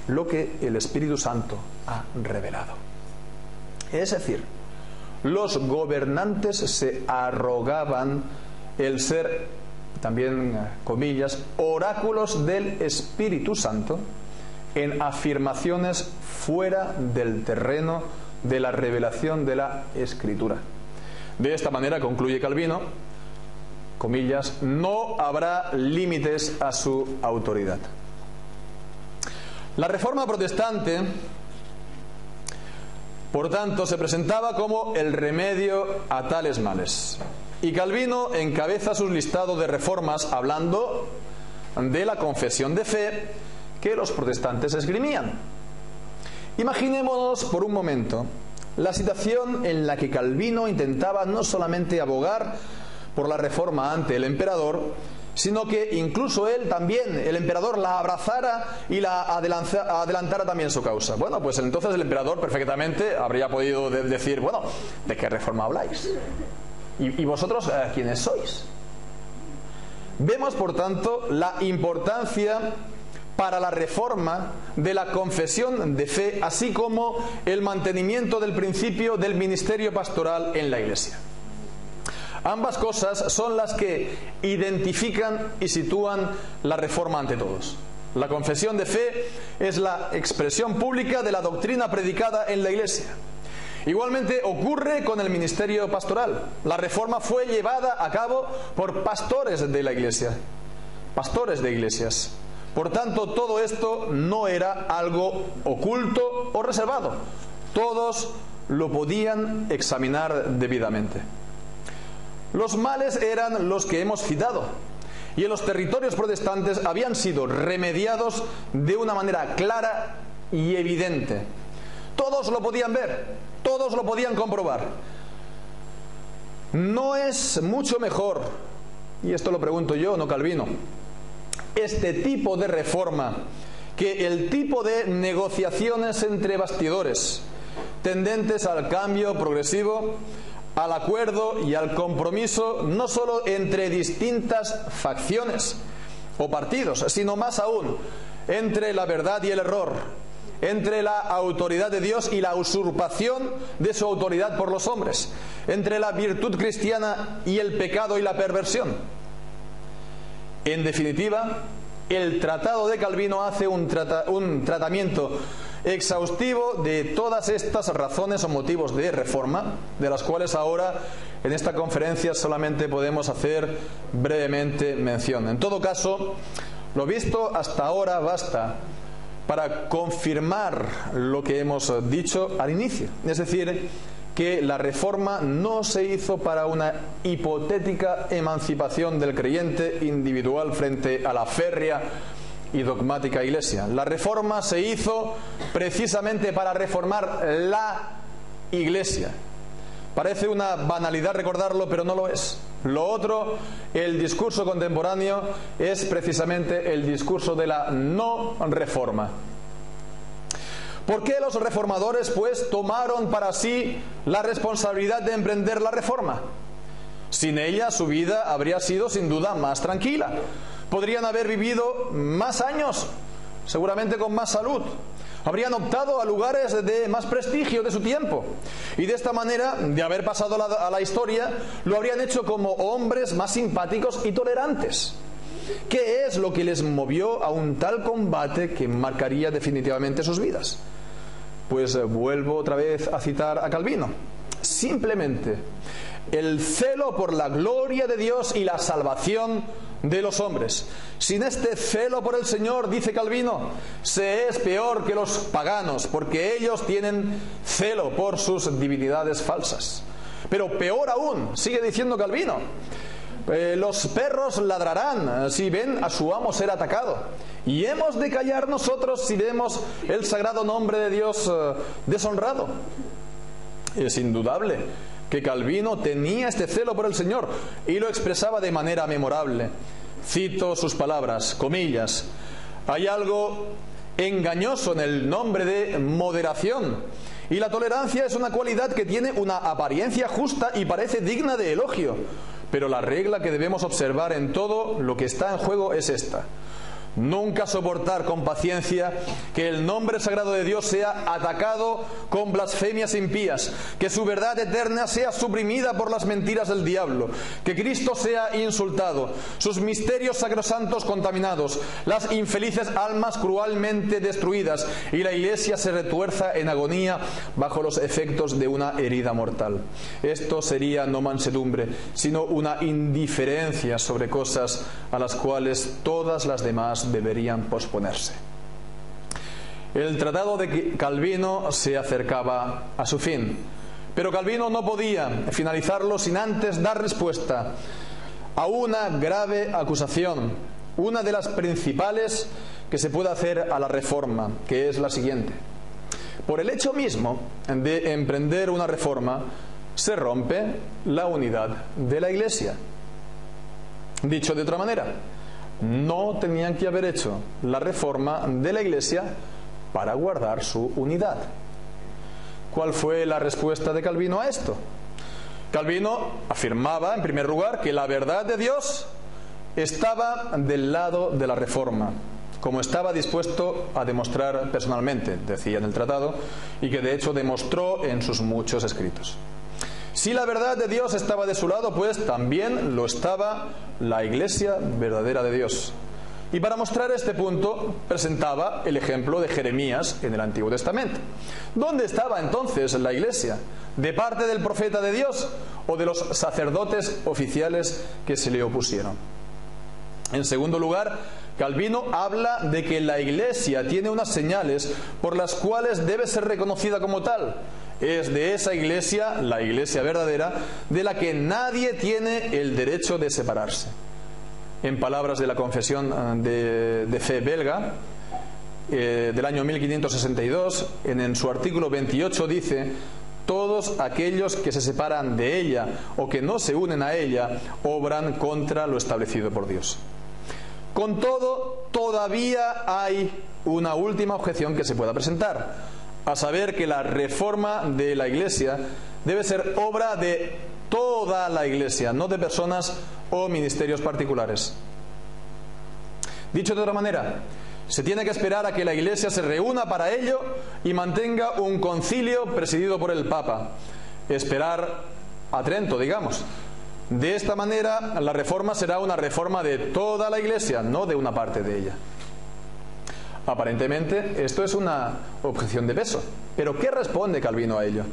lo que el Espíritu Santo ha revelado. Es decir, los gobernantes se arrogaban el ser, también comillas, oráculos del Espíritu Santo en afirmaciones fuera del terreno de la revelación de la Escritura. De esta manera, concluye Calvino, comillas, no habrá límites a su autoridad. La Reforma protestante, por tanto, se presentaba como el remedio a tales males. Y Calvino encabeza su listado de reformas hablando de la confesión de fe que los protestantes esgrimían. Imaginémonos por un momento la situación en la que Calvino intentaba no solamente abogar por la reforma ante el emperador, sino que incluso él también, el emperador, la abrazara y la adelantara también su causa. Bueno, pues entonces el emperador perfectamente habría podido decir, bueno, ¿de qué reforma habláis? ¿Y vosotros quiénes sois? Vemos, por tanto, la importancia para la reforma de la confesión de fe, así como el mantenimiento del principio del ministerio pastoral en la Iglesia. Ambas cosas son las que identifican y sitúan la reforma ante todos. La confesión de fe es la expresión pública de la doctrina predicada en la Iglesia. Igualmente ocurre con el ministerio pastoral. La reforma fue llevada a cabo por pastores de la Iglesia, pastores de iglesias. Por tanto, todo esto no era algo oculto o reservado. Todos lo podían examinar debidamente. Los males eran los que hemos citado, y en los territorios protestantes habían sido remediados de una manera clara y evidente. Todos lo podían ver, todos lo podían comprobar. ¿No es mucho mejor, y esto lo pregunto yo, no Calvino, este tipo de reforma que el tipo de negociaciones entre bastidores tendentes al cambio progresivo, al acuerdo y al compromiso, no solo entre distintas facciones o partidos, sino más aún entre la verdad y el error, entre la autoridad de Dios y la usurpación de su autoridad por los hombres, entre la virtud cristiana y el pecado y la perversión? En definitiva, el Tratado de Calvino hace un tratamiento exhaustivo de todas estas razones o motivos de reforma, de las cuales ahora en esta conferencia solamente podemos hacer brevemente mención. En todo caso, lo visto hasta ahora basta para confirmar lo que hemos dicho al inicio, es decir, que la Reforma no se hizo para una hipotética emancipación del creyente individual frente a la férrea y dogmática Iglesia. La Reforma se hizo precisamente para reformar la Iglesia. Parece una banalidad recordarlo, pero no lo es. Lo otro, el discurso contemporáneo, es precisamente el discurso de la no reforma. ¿Por qué los reformadores, pues, tomaron para sí la responsabilidad de emprender la reforma? Sin ella, su vida habría sido sin duda más tranquila. Podrían haber vivido más años, seguramente con más salud. Habrían optado a lugares de más prestigio de su tiempo. Y de esta manera, de haber pasado a la historia, lo habrían hecho como hombres más simpáticos y tolerantes. ¿Qué es lo que les movió a un tal combate que marcaría definitivamente sus vidas? Pues vuelvo otra vez a citar a Calvino. Simplemente el celo por la gloria de Dios y la salvación de los hombres. Sin este celo por el Señor, dice Calvino, se es peor que los paganos, porque ellos tienen celo por sus divinidades falsas. Pero peor aún, sigue diciendo Calvino, los perros ladrarán si ven a su amo ser atacado, y hemos de callar nosotros si vemos el sagrado nombre de Dios deshonrado. Es indudable que Calvino tenía este celo por el Señor y lo expresaba de manera memorable. Cito sus palabras, comillas: hay algo engañoso en el nombre de moderación, y la tolerancia es una cualidad que tiene una apariencia justa y parece digna de elogio, pero la regla que debemos observar en todo lo que está en juego es esta: nunca soportar con paciencia que el nombre sagrado de Dios sea atacado con blasfemias impías, que su verdad eterna sea suprimida por las mentiras del diablo, que Cristo sea insultado, sus misterios sacrosantos contaminados, las infelices almas cruelmente destruidas y la Iglesia se retuerza en agonía bajo los efectos de una herida mortal. Esto sería no mansedumbre, sino una indiferencia sobre cosas a las cuales todas las demás deberían posponerse. El tratado de Calvino se acercaba a su fin, pero Calvino no podía finalizarlo sin antes dar respuesta a una grave acusación, una de las principales que se puede hacer a la Reforma, que es la siguiente: por el hecho mismo de emprender una reforma se rompe la unidad de la Iglesia. Dicho de otra manera, no tenían que haber hecho la reforma de la Iglesia para guardar su unidad. ¿Cuál fue la respuesta de Calvino a esto? Calvino afirmaba, en primer lugar, que la verdad de Dios estaba del lado de la reforma, como estaba dispuesto a demostrar personalmente, decía en el tratado, y que de hecho demostró en sus muchos escritos. Si la verdad de Dios estaba de su lado, pues también lo estaba la Iglesia verdadera de Dios. Y para mostrar este punto presentaba el ejemplo de Jeremías en el Antiguo Testamento. ¿Dónde estaba entonces la Iglesia? ¿De parte del profeta de Dios o de los sacerdotes oficiales que se le opusieron? En segundo lugar, Calvino habla de que la Iglesia tiene unas señales por las cuales debe ser reconocida como tal. Es de esa Iglesia, la Iglesia verdadera, de la que nadie tiene el derecho de separarse. En palabras de la Confesión de Fe belga, del año 1562, en su artículo 28 dice: todos aquellos que se separan de ella o que no se unen a ella obran contra lo establecido por Dios. Con todo, todavía hay una última objeción que se pueda presentar, a saber que la reforma de la Iglesia debe ser obra de toda la Iglesia, no de personas o ministerios particulares. Dicho de otra manera, se tiene que esperar a que la Iglesia se reúna para ello y mantenga un concilio presidido por el Papa. Esperar a Trento, digamos. De esta manera, la reforma será una reforma de toda la Iglesia, no de una parte de ella. Aparentemente, esto es una objeción de peso. ¿Pero qué responde Calvino a ello?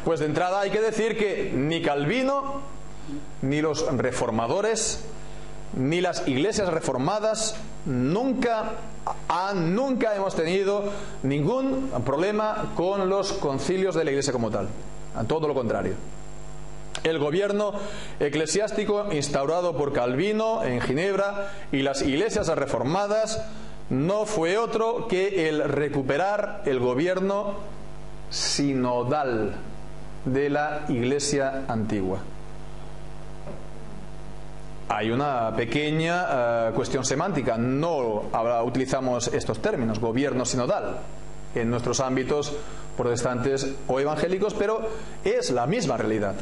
Pues de entrada hay que decir que ni Calvino, ni los reformadores, ni las iglesias reformadas nunca hemos tenido ningún problema con los concilios de la Iglesia como tal. todo lo contrario. El gobierno eclesiástico instaurado por Calvino en Ginebra y las iglesias reformadas no fue otro que el recuperar el gobierno sinodal de la Iglesia antigua. Hay una pequeña cuestión semántica. No utilizamos estos términos, gobierno sinodal, en nuestros ámbitos protestantes o evangélicos, pero es la misma realidad.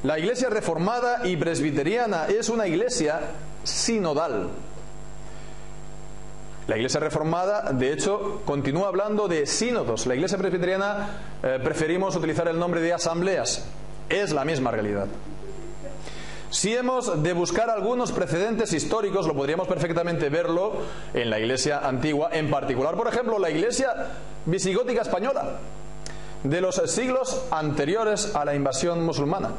La Iglesia reformada y presbiteriana es una iglesia sinodal. La Iglesia reformada, de hecho, continúa hablando de sínodos. La Iglesia presbiteriana preferimos utilizar el nombre de asambleas. Es la misma realidad. Si hemos de buscar algunos precedentes históricos, lo podríamos perfectamente verlo en la Iglesia antigua, en particular, por ejemplo, la Iglesia visigótica española, de los siglos anteriores a la invasión musulmana.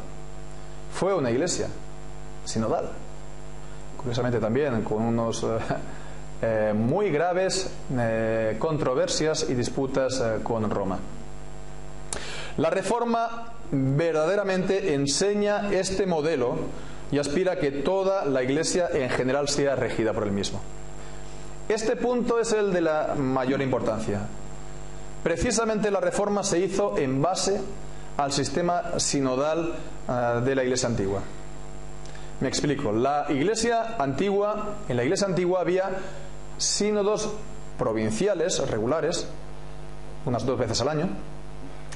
Fue una iglesia sinodal, curiosamente también con unos muy graves controversias y disputas con Roma. La Reforma verdaderamente enseña este modelo y aspira a que toda la Iglesia en general sea regida por el mismo. Este punto es el de la mayor importancia. Precisamente la Reforma se hizo en base al sistema sinodal de la Iglesia antigua. Me explico. En la Iglesia antigua había sínodos provinciales regulares, unas 2 veces al año,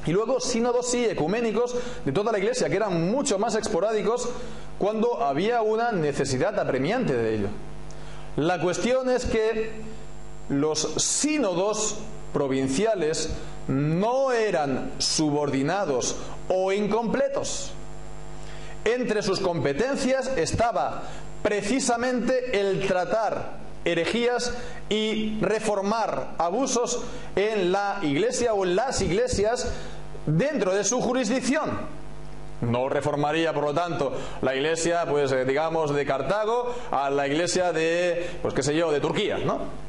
y luego sínodos ecuménicos de toda la Iglesia, que eran mucho más esporádicos cuando había una necesidad apremiante de ello. La cuestión es que los sínodos provinciales no eran subordinados o incompletos. Entre sus competencias estaba precisamente el tratar herejías y reformar abusos en la Iglesia o en las iglesias dentro de su jurisdicción. No reformaría, por lo tanto, la iglesia, digamos, de Cartago a la iglesia de, de Turquía, ¿no?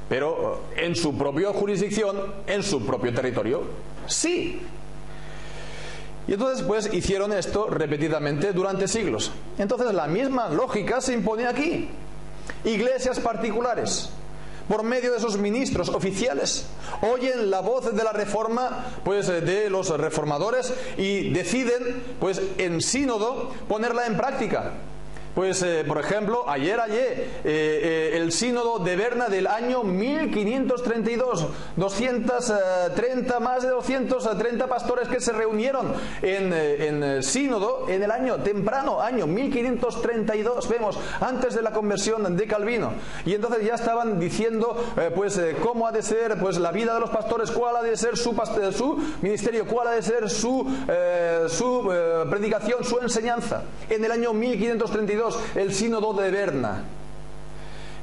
Pero en su propia jurisdicción, en su propio territorio, sí. Y entonces, hicieron esto repetidamente durante siglos. Entonces, la misma lógica se impone aquí. Iglesias particulares, por medio de sus ministros oficiales, oyen la voz de la reforma, de los reformadores, y deciden, en sínodo, ponerla en práctica. Por ejemplo, ayer el sínodo de Berna del año 1532, más de 230 pastores que se reunieron en sínodo en el año 1532, vemos, antes de la conversión de Calvino. Y entonces ya estaban diciendo, cómo ha de ser, la vida de los pastores, cuál ha de ser su ministerio, cuál ha de ser su predicación, su enseñanza. En el año 1532, el sínodo de Berna.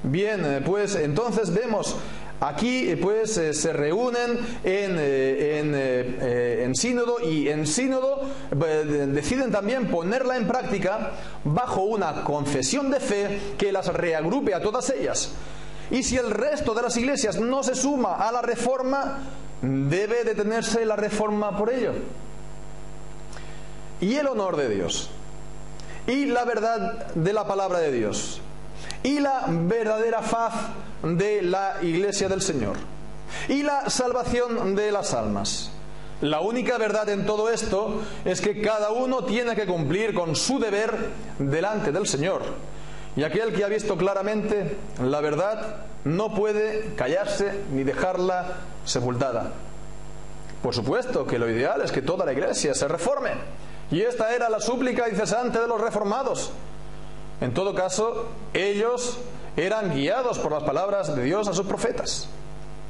Bien, entonces vemos aquí, se reúnen en sínodo, y en sínodo deciden también ponerla en práctica bajo una confesión de fe que las reagrupe a todas ellas. Y si el resto de las iglesias no se suma a la reforma, debe detenerse la reforma por ello. Y el honor de Dios, y la verdad de la palabra de Dios, y la verdadera faz de la Iglesia del Señor, y la salvación de las almas. La única verdad en todo esto es que cada uno tiene que cumplir con su deber delante del Señor. Y aquel que ha visto claramente la verdad no puede callarse ni dejarla sepultada. Por supuesto que lo ideal es que toda la Iglesia se reforme. Y esta era la súplica incesante de los reformados. En todo caso, ellos eran guiados por las palabras de Dios a sus profetas.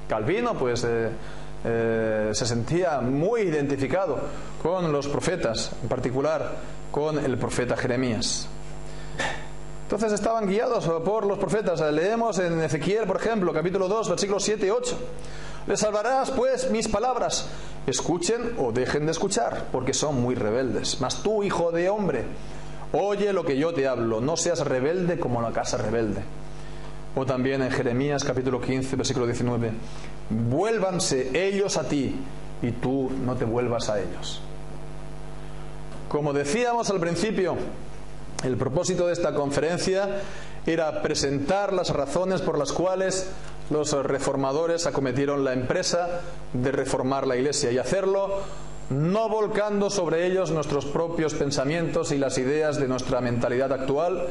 Calvino, se sentía muy identificado con los profetas, en particular con el profeta Jeremías. Entonces estaban guiados por los profetas. Leemos en Ezequiel, por ejemplo, capítulo 2, versículos 7 y 8. Les salvarás, mis palabras. Escuchen o dejen de escuchar, porque son muy rebeldes. Mas tú, hijo de hombre, oye lo que yo te hablo. No seas rebelde como la casa rebelde. O también en Jeremías, capítulo 15, versículo 19. Vuélvanse ellos a ti, y tú no te vuelvas a ellos. Como decíamos al principio, el propósito de esta conferencia era presentar las razones por las cuales los reformadores acometieron la empresa de reformar la Iglesia, y hacerlo no volcando sobre ellos nuestros propios pensamientos y las ideas de nuestra mentalidad actual,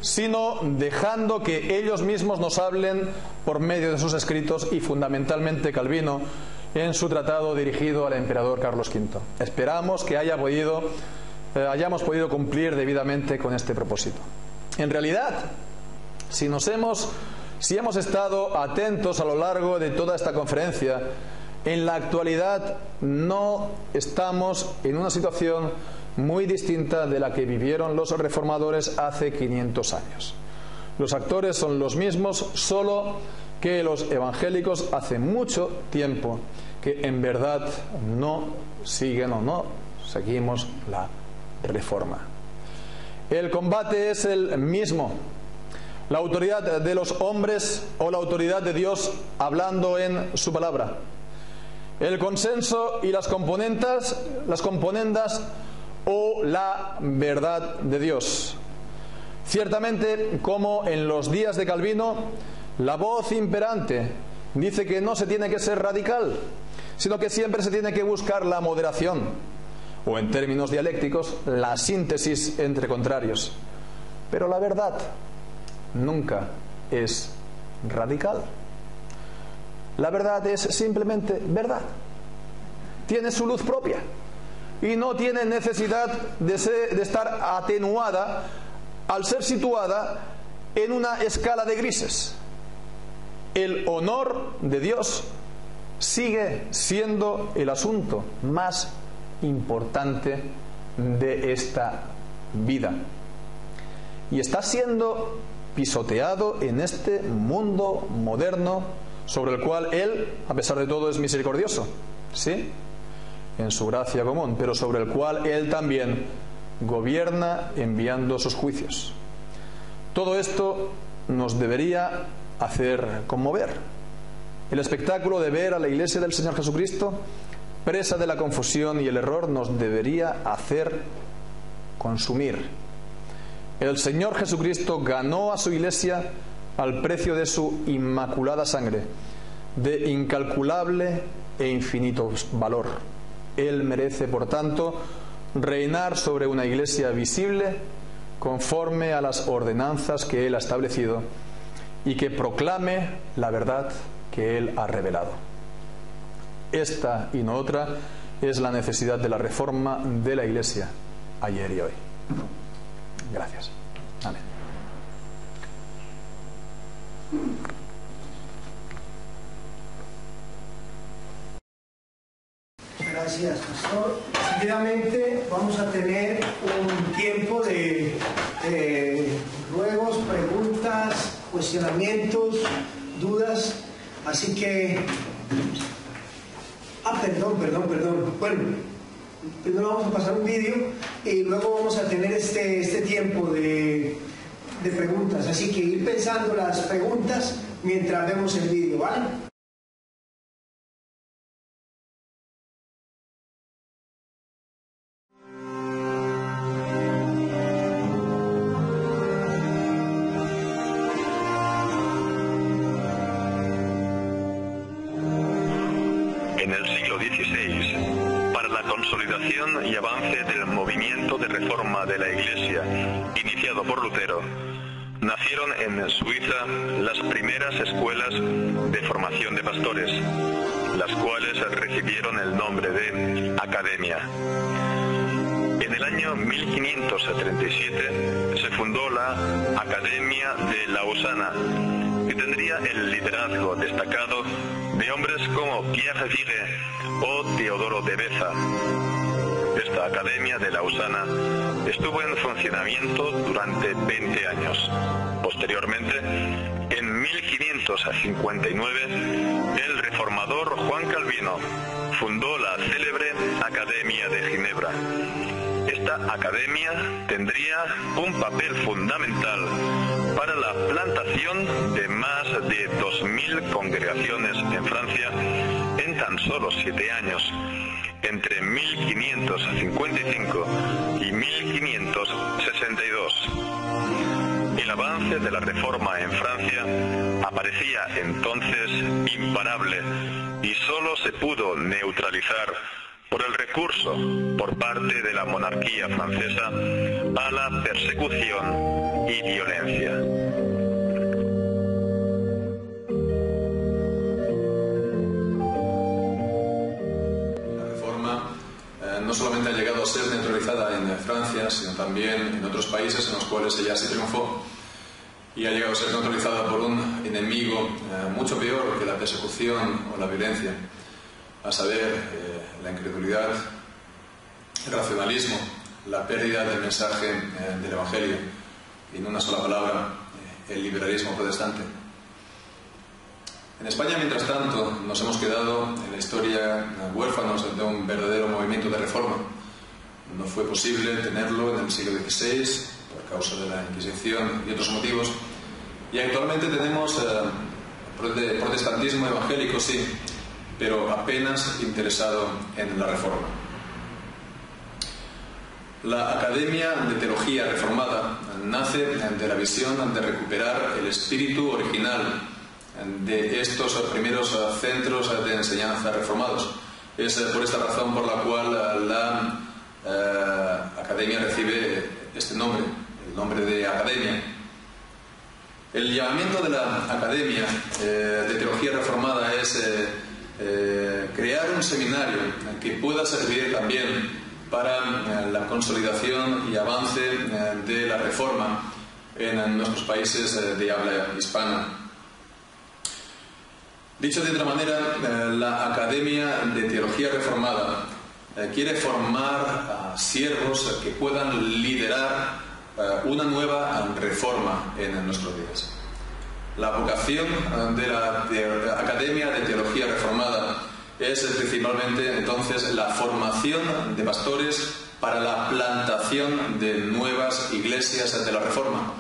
sino dejando que ellos mismos nos hablen por medio de sus escritos, y fundamentalmente Calvino en su tratado dirigido al emperador Carlos V. Esperamos que hayamos podido cumplir debidamente con este propósito. En realidad, si hemos estado atentos a lo largo de toda esta conferencia, en la actualidad no estamos en una situación muy distinta de la que vivieron los reformadores hace 500 años. Los actores son los mismos, solo que los evangélicos hace mucho tiempo que en verdad no siguen o no seguimos la reforma. El combate es el mismo. La autoridad de los hombres o la autoridad de Dios hablando en su palabra. El consenso y las componendas o la verdad de Dios. Ciertamente, como en los días de Calvino, la voz imperante dice que no se tiene que ser radical, sino que siempre se tiene que buscar la moderación, o en términos dialécticos, la síntesis entre contrarios. Pero la verdad nunca es radical. La verdad es simplemente verdad. Tiene su luz propia y no tiene necesidad de estar atenuada al ser situada en una escala de grises. El honor de Dios sigue siendo el asunto más importante de esta vida, y está siendo pisoteado en este mundo moderno sobre el cual Él, a pesar de todo, es misericordioso, ¿sí?, en su gracia común, pero sobre el cual Él también gobierna enviando sus juicios. Todo esto nos debería hacer conmover. El espectáculo de ver a la Iglesia del Señor Jesucristo presa de la confusión y el error nos debería hacer consumir. El Señor Jesucristo ganó a su Iglesia al precio de su inmaculada sangre, de incalculable e infinito valor. Él merece, por tanto, reinar sobre una Iglesia visible conforme a las ordenanzas que Él ha establecido y que proclame la verdad que Él ha revelado. Esta y no otra es la necesidad de la reforma de la Iglesia ayer y hoy. Gracias. Amén. Gracias, pastor. Seguidamente vamos a tener un tiempo de ruegos, preguntas, cuestionamientos, dudas. Así que... perdón. Bueno, primero vamos a pasar un vídeo y luego vamos a tener este tiempo de preguntas. Así que ir pensando las preguntas mientras vemos el vídeo, ¿vale? En el siglo XVI, para la consolidación y avance del movimiento de reforma de la Iglesia, iniciado por Lutero, nacieron en Suiza las primeras escuelas de formación de pastores, las cuales recibieron el nombre de Academia. En el año 1537 se fundó la Academia de Lausana, que tendría el liderazgo destacado de hombres como Pierre Viret o Teodoro de Beza. Esta Academia de Lausana estuvo en funcionamiento durante 20 años. Posteriormente, en 1559, el reformador Juan Calvino fundó la célebre Academia de Ginebra. Esta academia tendría un papel fundamental para la plantación de más de 2.000 congregaciones en Francia en tan solo 7 años, entre 1555 y 1562. El avance de la Reforma en Francia aparecía entonces imparable y solo se pudo neutralizar por el recurso por parte de la monarquía francesa a la persecución y violencia. La Reforma no solamente ha llegado a ser neutralizada en Francia, sino también en otros países en los cuales ella se triunfó, y ha llegado a ser neutralizada por un enemigo mucho peor que la persecución o la violencia, a saber, la incredulidad, el racionalismo, la pérdida del mensaje del Evangelio, y en una sola palabra, el liberalismo protestante. En España, mientras tanto, nos hemos quedado en la historia huérfanos de un verdadero movimiento de reforma. No fue posible tenerlo en el siglo XVI por causa de la Inquisición y otros motivos, y actualmente tenemos protestantismo evangélico, sí, pero apenas interesado en la reforma. La Academia de Teología Reformada nace de la visión de recuperar el espíritu original de estos primeros centros de enseñanza reformados. Es por esta razón por la cual la Academia recibe este nombre, el nombre de Academia. El llamamiento de la Academia de Teología Reformada es crear un seminario que pueda servir también para la consolidación y avance de la reforma en nuestros países de habla hispana. Dicho de otra manera, la Academia de Teología Reformada quiere formar a siervos que puedan liderar una nueva reforma en nuestros días. La vocación de la Academia de Teología Reformada es principalmente entonces la formación de pastores para la plantación de nuevas iglesias de la Reforma.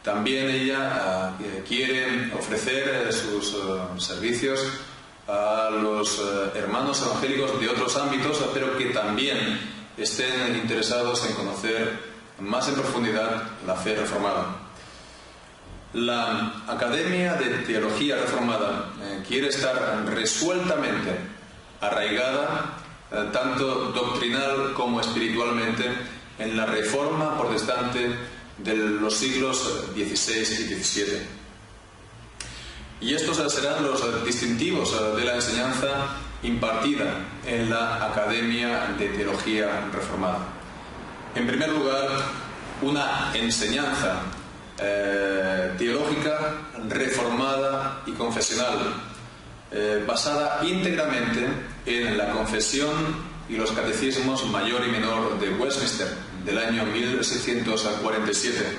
También ella quiere ofrecer sus servicios a los hermanos evangélicos de otros ámbitos, pero que también estén interesados en conocer más en profundidad la fe reformada. La Academia de Teología Reformada quiere estar resueltamente arraigada, tanto doctrinal como espiritualmente, en la Reforma protestante de los siglos XVI y XVII. Y estos serán los distintivos de la enseñanza impartida en la Academia de Teología Reformada. En primer lugar, una enseñanza teológica reformada y confesional, basada íntegramente en la confesión y los catecismos mayor y menor de Westminster del año 1647.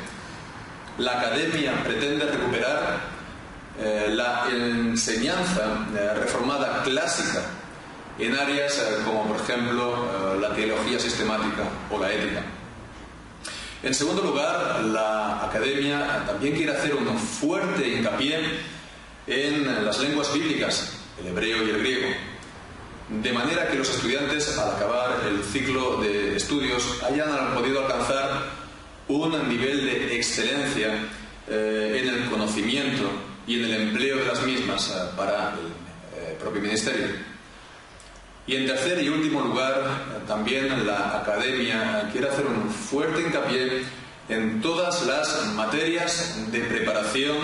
La Academia pretende recuperar la enseñanza reformada clásica en áreas como, por ejemplo, la teología sistemática o la ética. En segundo lugar, la Academia también quiere hacer un fuerte hincapié en las lenguas bíblicas, el hebreo y el griego, de manera que los estudiantes, al acabar el ciclo de estudios, hayan podido alcanzar un nivel de excelencia en el conocimiento y en el empleo de las mismas para el propio ministerio. Y en tercer y último lugar, también la Academia quiere hacer un fuerte hincapié en todas las materias de preparación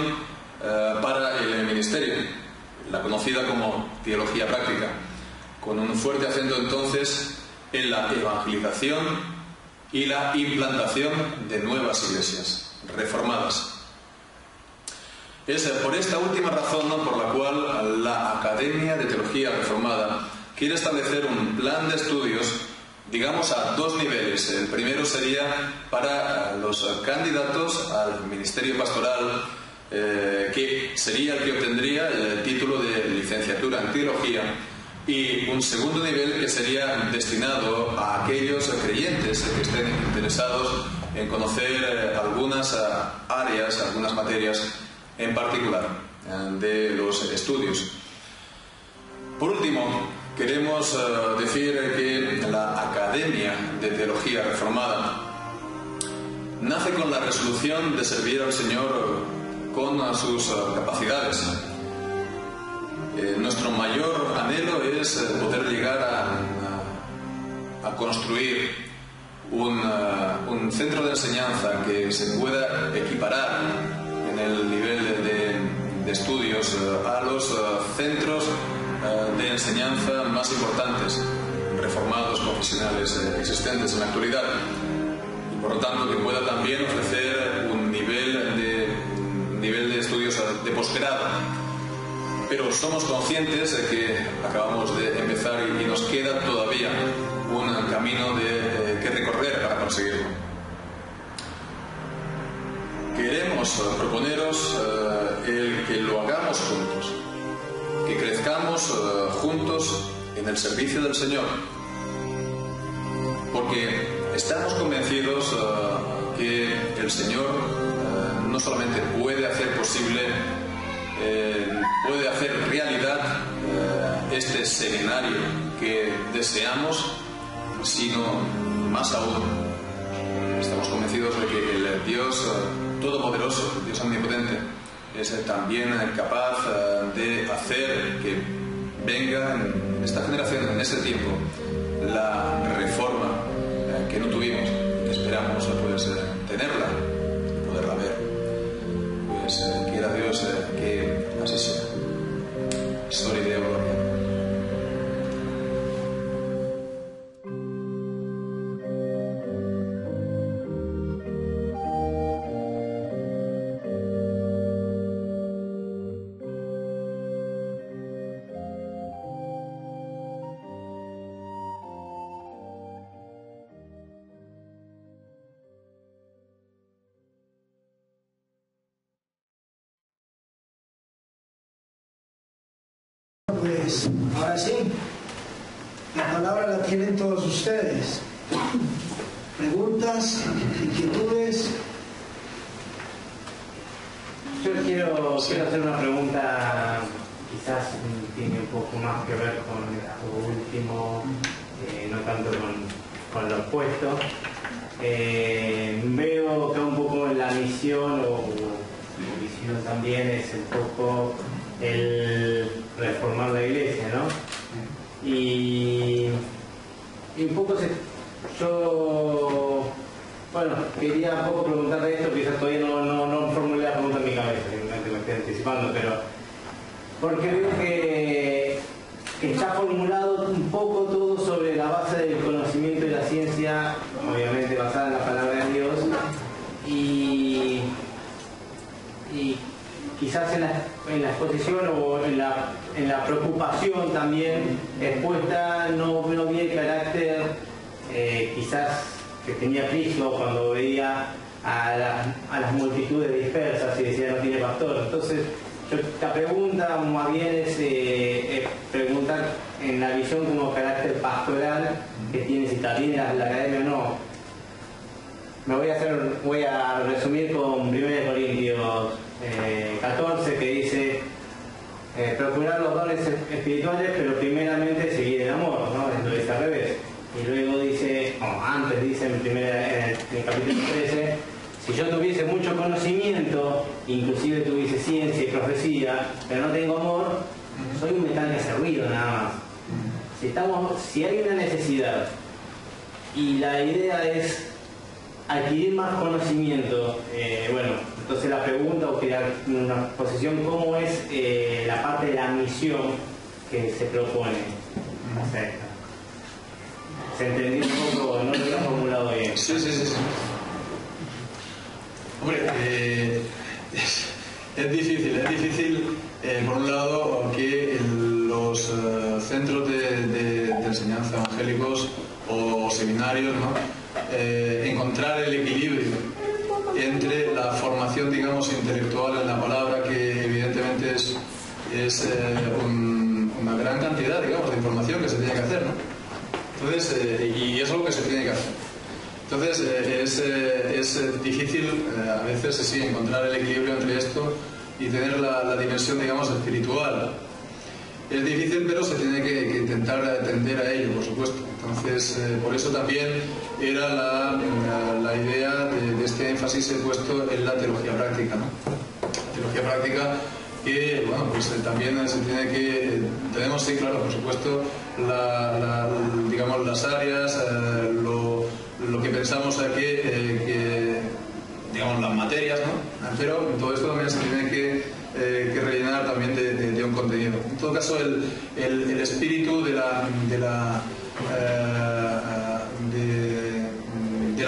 para el ministerio, la conocida como teología práctica, con un fuerte acento entonces en la evangelización y la implantación de nuevas iglesias reformadas. Es por esta última razón por la cual la Academia de Teología Reformada quiere establecer un plan de estudios, digamos, a dos niveles. El primero sería para los candidatos al ministerio pastoral, que sería el que obtendría el título de licenciatura en teología, y un segundo nivel que sería destinado a aquellos creyentes que estén interesados en conocer algunas áreas, algunas materias en particular de los estudios. Por último, queremos decir que la Academia de Teología Reformada nace con la resolución de servir al Señor con sus capacidades. Nuestro mayor anhelo es poder llegar a construir un centro de enseñanza que se pueda equiparar en el nivel de estudios a los centros de enseñanza más importantes, reformados, profesionales existentes en la actualidad, y por lo tanto que pueda también ofrecer un nivel de estudios de posgrado. Pero somos conscientes de que acabamos de empezar y nos queda todavía un camino que recorrer para conseguirlo. Queremos proponeros el que lo hagamos juntos, que crezcamos juntos en el servicio del Señor, porque estamos convencidos que el Señor no solamente puede hacer posible, puede hacer realidad este seminario que deseamos, sino más aún, estamos convencidos de que el Dios Todopoderoso, el Dios Omnipotente, es también capaz de hacer que venga en esta generación, en este tiempo, la reforma que no tuvimos, que esperamos pues, tenerla y poderla ver. Pues quiera Dios que así sea. Story de gloria. Pues ahora sí, la palabra la tienen todos ustedes. ¿Preguntas? ¿Inquietudes? Yo quiero hacer una pregunta, quizás tiene un poco más que ver con lo último, no tanto con lo opuesto. Veo que un poco la misión o visión también es un poco el reformar la iglesia, ¿no? Y un poco yo, bueno, quería un poco preguntarle esto, quizás todavía no formulé la pregunta en mi cabeza, simplemente me estoy anticipando, pero porque veo que está formulado un poco todo sobre la base del conocimiento de la ciencia, obviamente basada en la palabra de Dios, y quizás en la exposición o en la preocupación también expuesta no vi el carácter quizás que tenía Cristo cuando veía a las multitudes dispersas y decía no tiene pastor. Entonces la pregunta más bien es preguntar en la visión como carácter pastoral que tiene, si está bien la academia o no. Voy a resumir con 1 Corintios 14, que dice procurar los dones espirituales, pero primeramente seguir el amor, ¿no? Esto es al revés. Y luego dice, antes dice en el capítulo 13, si yo tuviese mucho conocimiento, inclusive tuviese ciencia y profecía, pero no tengo amor, soy un metal que hace ruido nada más. Si hay una necesidad y la idea es adquirir más conocimiento, bueno, entonces la pregunta o crear una posición, ¿cómo es la parte de la misión que se propone hacer? ¿Se entendió un poco? No lo he formulado bien. Sí. Hombre, es difícil por un lado que los centros de enseñanza evangélicos o seminarios, ¿no? Encontrar el equilibrio entre la formación, digamos, intelectual en la palabra, que evidentemente es un una gran cantidad, digamos, de información que se tiene que hacer, ¿no? Entonces, y es algo que se tiene que hacer. Entonces, es difícil a veces sí encontrar el equilibrio entre esto y tener la dimensión, digamos, espiritual. Es difícil, pero se tiene que intentar atender a ello, por supuesto. Entonces, por eso también era la idea de este énfasis he puesto en la teología práctica, ¿no? La teología práctica que, bueno, pues también se tiene que... Tenemos, sí, claro, por supuesto, digamos, las áreas, lo que pensamos aquí, digamos, las materias, ¿no? Pero todo esto también se tiene que rellenar también de un contenido. En todo caso, el espíritu de la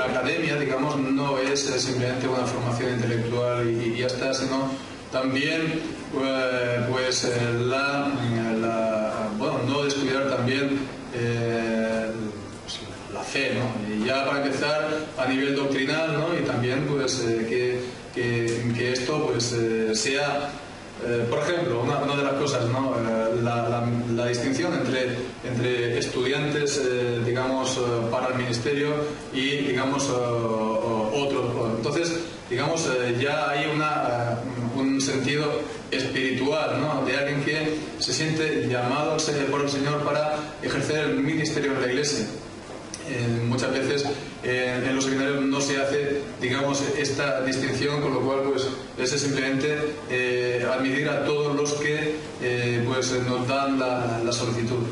academia, digamos, no es simplemente una formación intelectual y ya está, sino también pues bueno, no descuidar también la fe, ¿no? Y ya para empezar a nivel doctrinal, ¿no? Y también pues que esto pues sea por ejemplo, una de las cosas, ¿no? La distinción entre estudiantes, digamos, para el ministerio y, digamos, otros. Entonces, digamos, ya hay un sentido espiritual, ¿no? De alguien que se siente llamado por el Señor para ejercer el ministerio en la iglesia. Muchas veces en los seminarios no se hace, digamos, esta distinción, con lo cual pues es simplemente admitir a todos los que pues nos dan la solicitud.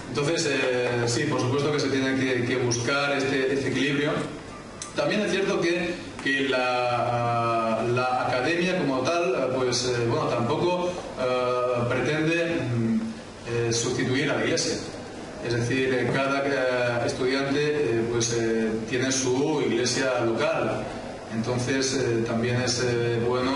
Entonces, sí, por supuesto que se tiene que buscar este equilibrio. También es cierto que la academia como tal, pues bueno, tampoco pretende sustituir a la iglesia. Es decir, cada estudiante pues, tiene su iglesia local. Entonces también es bueno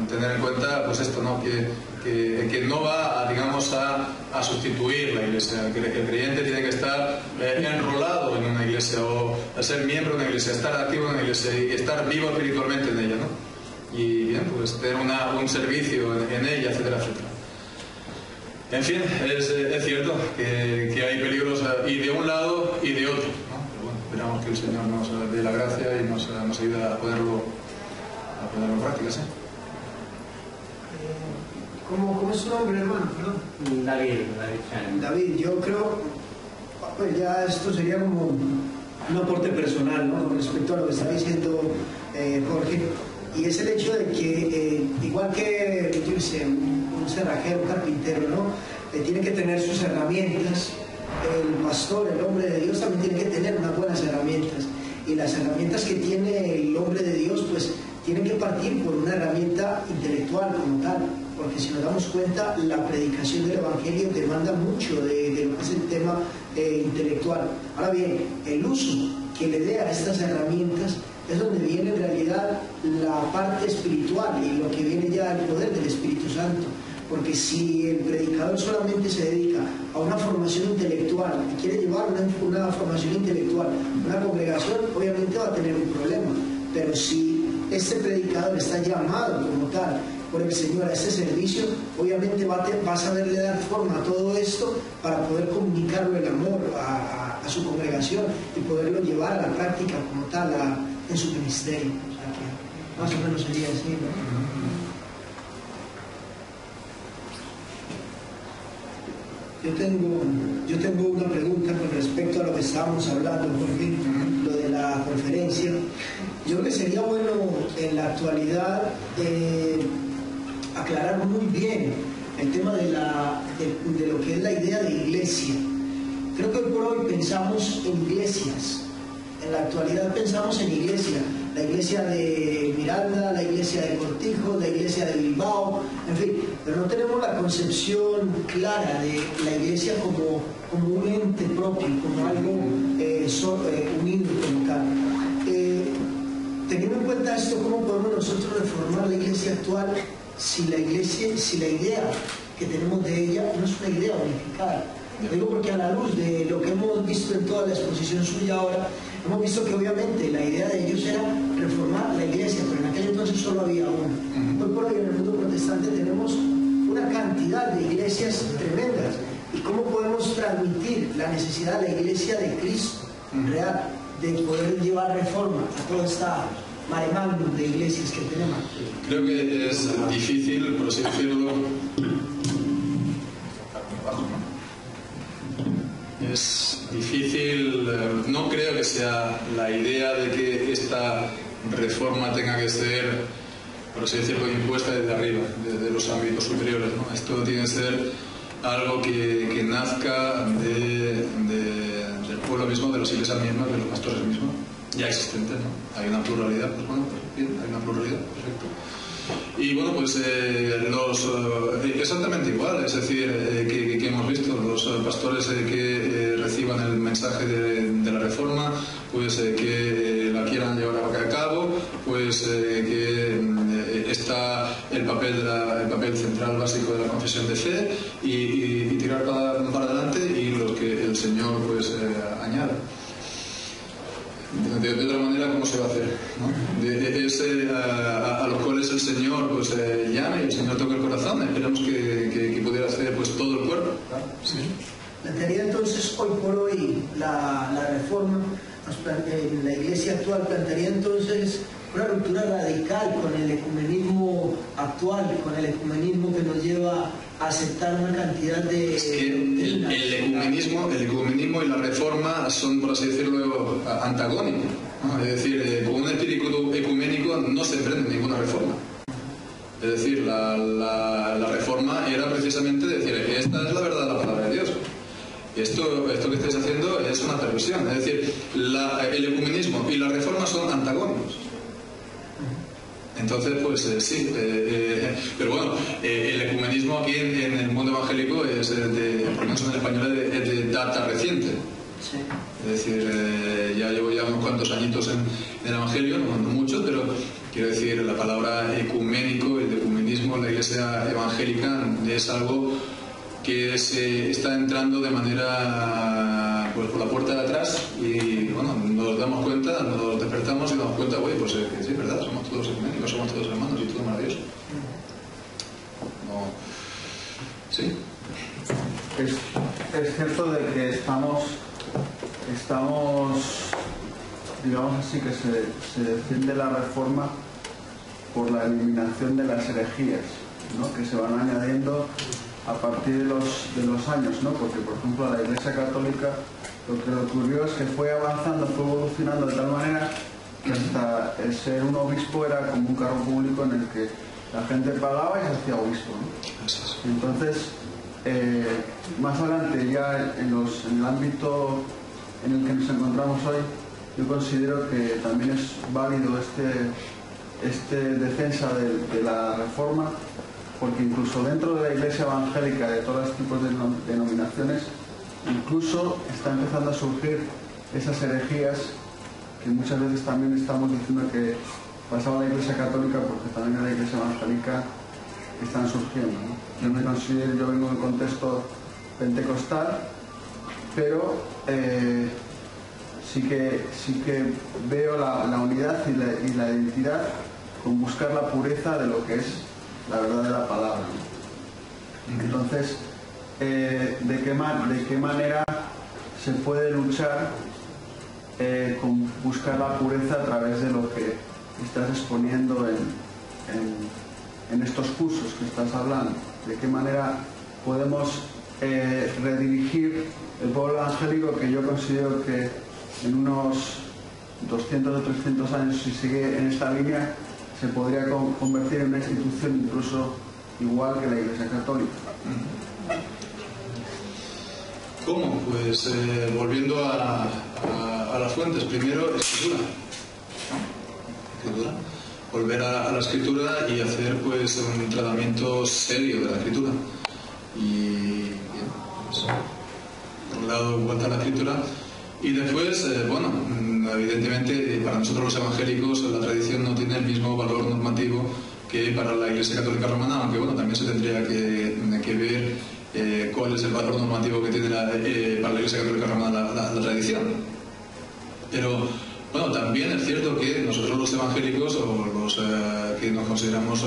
tener en cuenta pues esto, ¿no? Que no va digamos, a sustituir la iglesia, que el creyente tiene que estar enrolado en una iglesia o ser miembro de una iglesia, estar activo en una iglesia y estar vivo espiritualmente en ella, ¿no? Y bien, pues tener un servicio en ella, etcétera, etcétera. En fin, es cierto que hay peligros y de un lado y de otro, ¿no? Pero bueno, esperamos que el Señor nos dé la gracia y nos ayude a ponerlo en práctica, ¿sí? ¿Cómo es su nombre, hermano? Perdón. David, yo creo, pues ya esto sería como un aporte personal, ¿no? Con respecto a lo que está diciendo Jorge, y es el hecho de que, igual que, yo sé, un cerrajero, un carpintero, ¿no? Tiene que tener sus herramientas. El pastor, el hombre de Dios, también tiene que tener unas buenas herramientas. Y las herramientas que tiene el hombre de Dios, pues, tienen que partir por una herramienta intelectual como tal. Porque si nos damos cuenta, la predicación del Evangelio demanda mucho de lo que es el tema intelectual. Ahora bien, el uso que le dé a estas herramientas es donde viene en realidad la parte espiritual y lo que viene ya el poder del Espíritu Santo. Porque si el predicador solamente se dedica a una formación intelectual y quiere llevar una formación intelectual a una congregación, obviamente va a tener un problema. Pero si este predicador está llamado como tal por el Señor a este servicio, obviamente va a saberle dar forma a todo esto para poder comunicarlo el amor a su congregación y poderlo llevar a la práctica como tal en su ministerio. O sea, que más o menos sería así, ¿no? Yo tengo una pregunta con respecto a lo que estábamos hablando, porque lo de la conferencia. Yo creo que sería bueno en la actualidad aclarar muy bien el tema de lo que es la idea de iglesia. Creo que hoy por hoy pensamos en iglesias. En la actualidad pensamos en iglesia. La iglesia de Miranda, la iglesia de Cortijo, la iglesia de Bilbao, en fin, pero no tenemos la concepción clara de la iglesia como un ente propio, como algo unido como tal. Teniendo en cuenta esto, ¿cómo podemos nosotros reformar la iglesia actual si la idea que tenemos de ella no es una idea unificada? Lo digo porque a la luz de lo que hemos visto en toda la exposición suya ahora, hemos visto que obviamente la idea de ellos era reformar la iglesia, pero en aquel entonces solo había una. Hoy por hoy en el mundo protestante tenemos una una cantidad de iglesias tremendas. ¿Y cómo podemos transmitir la necesidad de la iglesia de Cristo real, de poder llevar reforma a toda esta mare magnum de iglesias que tenemos? Creo que es difícil, por así decirlo, es difícil, no creo que sea la idea de que esta reforma tenga que ser, por así decirlo, impuesta desde arriba, desde los ámbitos superiores, ¿no? Esto tiene que ser algo que nazca del pueblo mismo, de las iglesias mismas, de los pastores mismos, ya existentes, ¿no? Hay una pluralidad, pues bueno, pues bien, hay una pluralidad, perfecto. Y bueno, pues exactamente igual, es decir, que hemos visto, los pastores que reciban el mensaje de la reforma, pues que la quieran llevar a cabo, pues que está el papel central básico de la confesión de fe y tirar para adelante y lo que el Señor pues añada. De otra manera, ¿cómo se va a hacer? ¿No? A los cuales el Señor pues llame y el Señor toque el corazón. Esperamos que pudiera hacer pues todo el cuerpo. ¿Claro? Sí. Plantearía entonces hoy por hoy la reforma, en la iglesia actual plantearía entonces una ruptura radical con el ecumenismo actual, con el ecumenismo que nos lleva a aceptar una cantidad de... Es que el ecumenismo y la reforma son, por así decirlo, antagónicos, ¿no? Es decir, con un espíritu ecuménico no se emprende ninguna reforma. Es decir, la reforma era precisamente decir, esta es la verdad de la palabra de Dios. Esto que estáis haciendo es una perversión. Es decir, el ecumenismo y la reforma son antagónicos. Entonces, pues sí, pero bueno, el ecumenismo aquí en el mundo evangélico es, por lo menos en el español, es de data reciente. Sí. Es decir, ya llevo ya unos cuantos añitos en el evangelio, no muchos, pero quiero decir, la palabra ecuménico, el ecumenismo en la iglesia evangélica es algo que se está entrando de manera pues por la puerta de atrás y bueno, nos damos cuenta, nos despertamos y nos damos cuenta, güey, pues que sí, verdad, somos todos ecuménicos, somos todos hermanos y todo maravilloso. No. Sí. Es cierto de que estamos digamos así, que se defiende la reforma por la eliminación de las herejías, ¿no? Que se van añadiendo a partir de los años, ¿no? Porque, por ejemplo, la Iglesia Católica lo que le ocurrió es que fue avanzando, fue evolucionando de tal manera que hasta el ser un obispo era como un cargo público en el que la gente pagaba y se hacía obispo, ¿no? Entonces, más adelante, ya en el ámbito en el que nos encontramos hoy, yo considero que también es válido este defensa de la reforma, porque incluso dentro de la iglesia evangélica de todos los tipos de denominaciones, incluso está empezando a surgir esas herejías que muchas veces también estamos diciendo que pasaba a la iglesia católica, porque también en la iglesia evangélica están surgiendo, ¿no? Yo vengo en contexto pentecostal, pero sí que veo la unidad y la identidad con buscar la pureza de lo que es la verdad de la palabra, ¿no? Entonces, ¿de qué manera se puede luchar con buscar la pureza a través de lo que estás exponiendo en estos cursos que estás hablando? ¿De qué manera podemos redirigir el pueblo evangélico, que yo considero que en unos 200 o 300 años, si sigue en esta línea, se podría convertir en una institución incluso igual que la Iglesia Católica? ¿Cómo? Pues volviendo a las fuentes. Primero, escritura. Volver a la escritura y hacer pues un tratamiento serio de la escritura. Y bien, pues, por un lado, vuelta a la escritura. Y después, bueno, evidentemente para nosotros los evangélicos la tradición no tiene el mismo valor normativo que para la Iglesia Católica Romana, aunque bueno, también se tendría que ver cuál es el valor normativo que tiene para la Iglesia Católica Romana la tradición. Pero bueno, también es cierto que nosotros los evangélicos o los que nos consideramos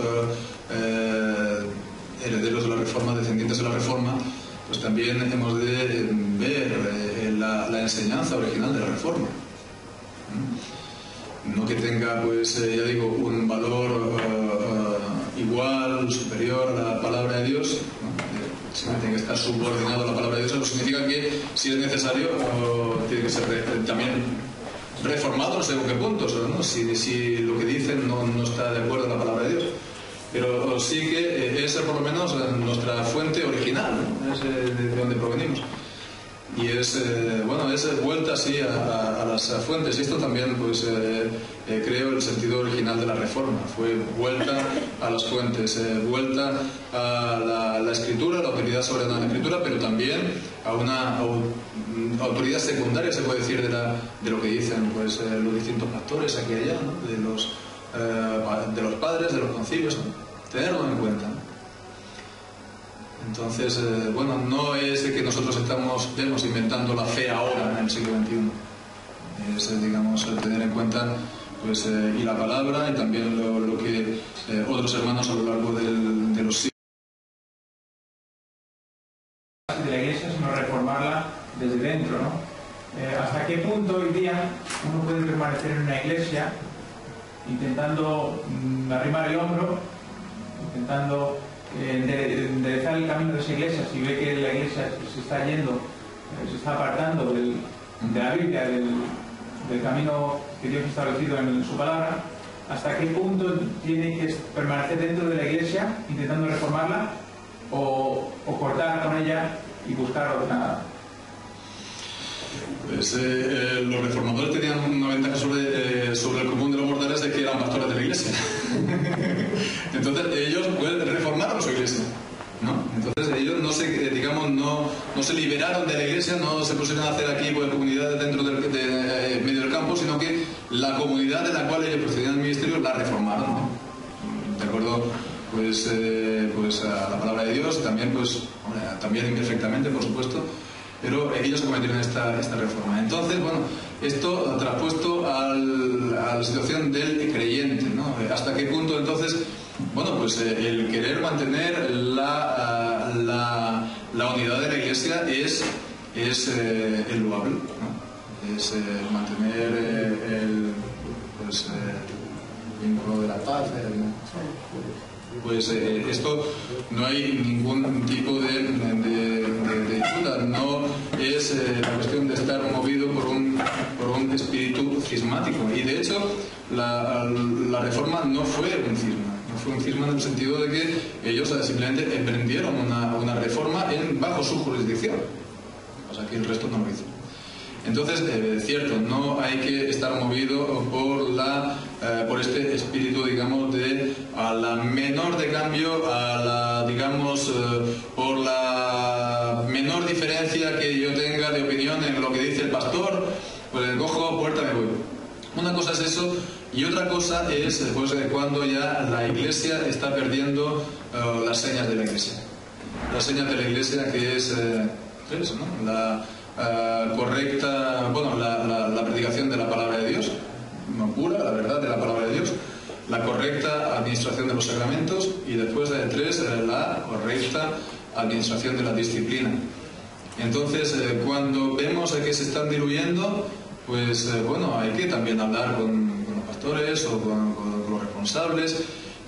herederos de la Reforma, descendientes de la Reforma, pues también hemos de ver la enseñanza original de la Reforma. No que tenga, pues, ya digo, un valor igual, superior a la palabra de Dios, ¿no? Siempre tiene que estar subordinado a la palabra de Dios. Eso significa que, si es necesario, tiene que ser también reformado según qué puntos, ¿no? Si lo que dicen no está de acuerdo con la palabra de Dios. Pero sí que es por lo menos nuestra fuente original, ¿no? Es de donde provenimos. Y es vuelta así a las fuentes. Y esto también, pues, creo, el sentido original de la Reforma. Fue vuelta a las fuentes, vuelta a la Escritura, la autoridad soberana de la Escritura, pero también a una autoridad secundaria, se puede decir, de lo que dicen, pues, los distintos pastores aquí y allá, ¿no? De los padres, de los concilios, ¿no? Tenerlo en cuenta, ¿no? Entonces, no es de que nosotros estamos inventando la fe ahora en el siglo XXI. Es, digamos, tener en cuenta, pues, y la palabra, y también lo que otros hermanos a lo largo de los siglos de la Iglesia, sino reformarla desde dentro, ¿no? ¿Hasta qué punto hoy día uno puede permanecer en una iglesia intentando arrimar el hombro, intentando enderezar el camino de esa iglesia, si ve que la iglesia se está yendo, se está apartando de la Biblia, del camino que Dios ha establecido en su palabra? ¿Hasta qué punto tiene que permanecer dentro de la iglesia intentando reformarla o cortar con ella y buscar otra? Pues, los reformadores tenían una ventaja sobre el común de los mortales, de que eran pastores de la iglesia. Entonces ellos, pues, reformaron su iglesia, ¿no? Entonces ellos no se liberaron de la iglesia, no se pusieron a hacer aquí, pues, comunidades dentro de medio del campo, sino que la comunidad de la cual ellos procedían al ministerio la reformaron, ¿no? De acuerdo, pues a la palabra de Dios, también, pues, también imperfectamente, por supuesto, pero ellos cometieron esta reforma. Entonces, esto traspuesto a la situación del creyente, ¿no? ¿Hasta qué punto, entonces, pues, el querer mantener la unidad de la iglesia es loable, ¿no? Es mantener el vínculo de la paz, pues esto no hay ningún tipo de duda. No es la cuestión de estar movido por un espíritu cismático. Y de hecho la reforma no fue un cisma en el sentido de que ellos simplemente emprendieron una reforma bajo su jurisdicción, o sea que el resto no lo hizo. Entonces, es cierto, no hay que estar movido por este espíritu, digamos, a la menor de cambio, por la menor diferencia que yo tenga de opinión en lo que dice el pastor, pues el cojo, puerta, me voy. Una cosa es eso, y otra cosa es, pues, cuando ya la iglesia está perdiendo las señas de la iglesia. Las señas de la iglesia, que es eso, ¿no? La correcta, la predicación de la palabra de Dios, no pura, la verdad de la palabra de Dios, la correcta administración de los sacramentos, y después de 3, la correcta administración de la disciplina. Entonces, cuando vemos que se están diluyendo, pues hay que también hablar con los pastores o con los responsables,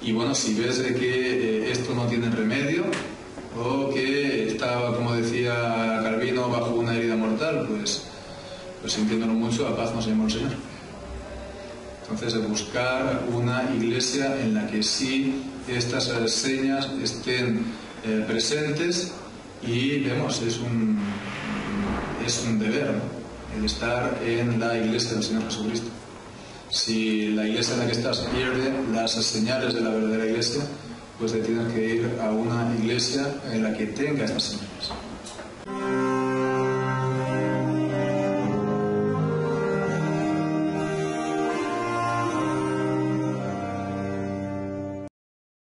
y si ves que esto no tiene remedio, o que estaba, como decía Calvino, bajo una herida mortal, pues sintiéndolo mucho, a paz nos llamó el Señor. Entonces, buscar una iglesia en la que sí estas señas estén presentes, y vemos, es un deber, ¿no? El estar en la iglesia del Señor Jesucristo. Si la iglesia en la que estás pierde las señales de la verdadera iglesia, pues tienes que ir a una iglesia en la que tenga estas señales.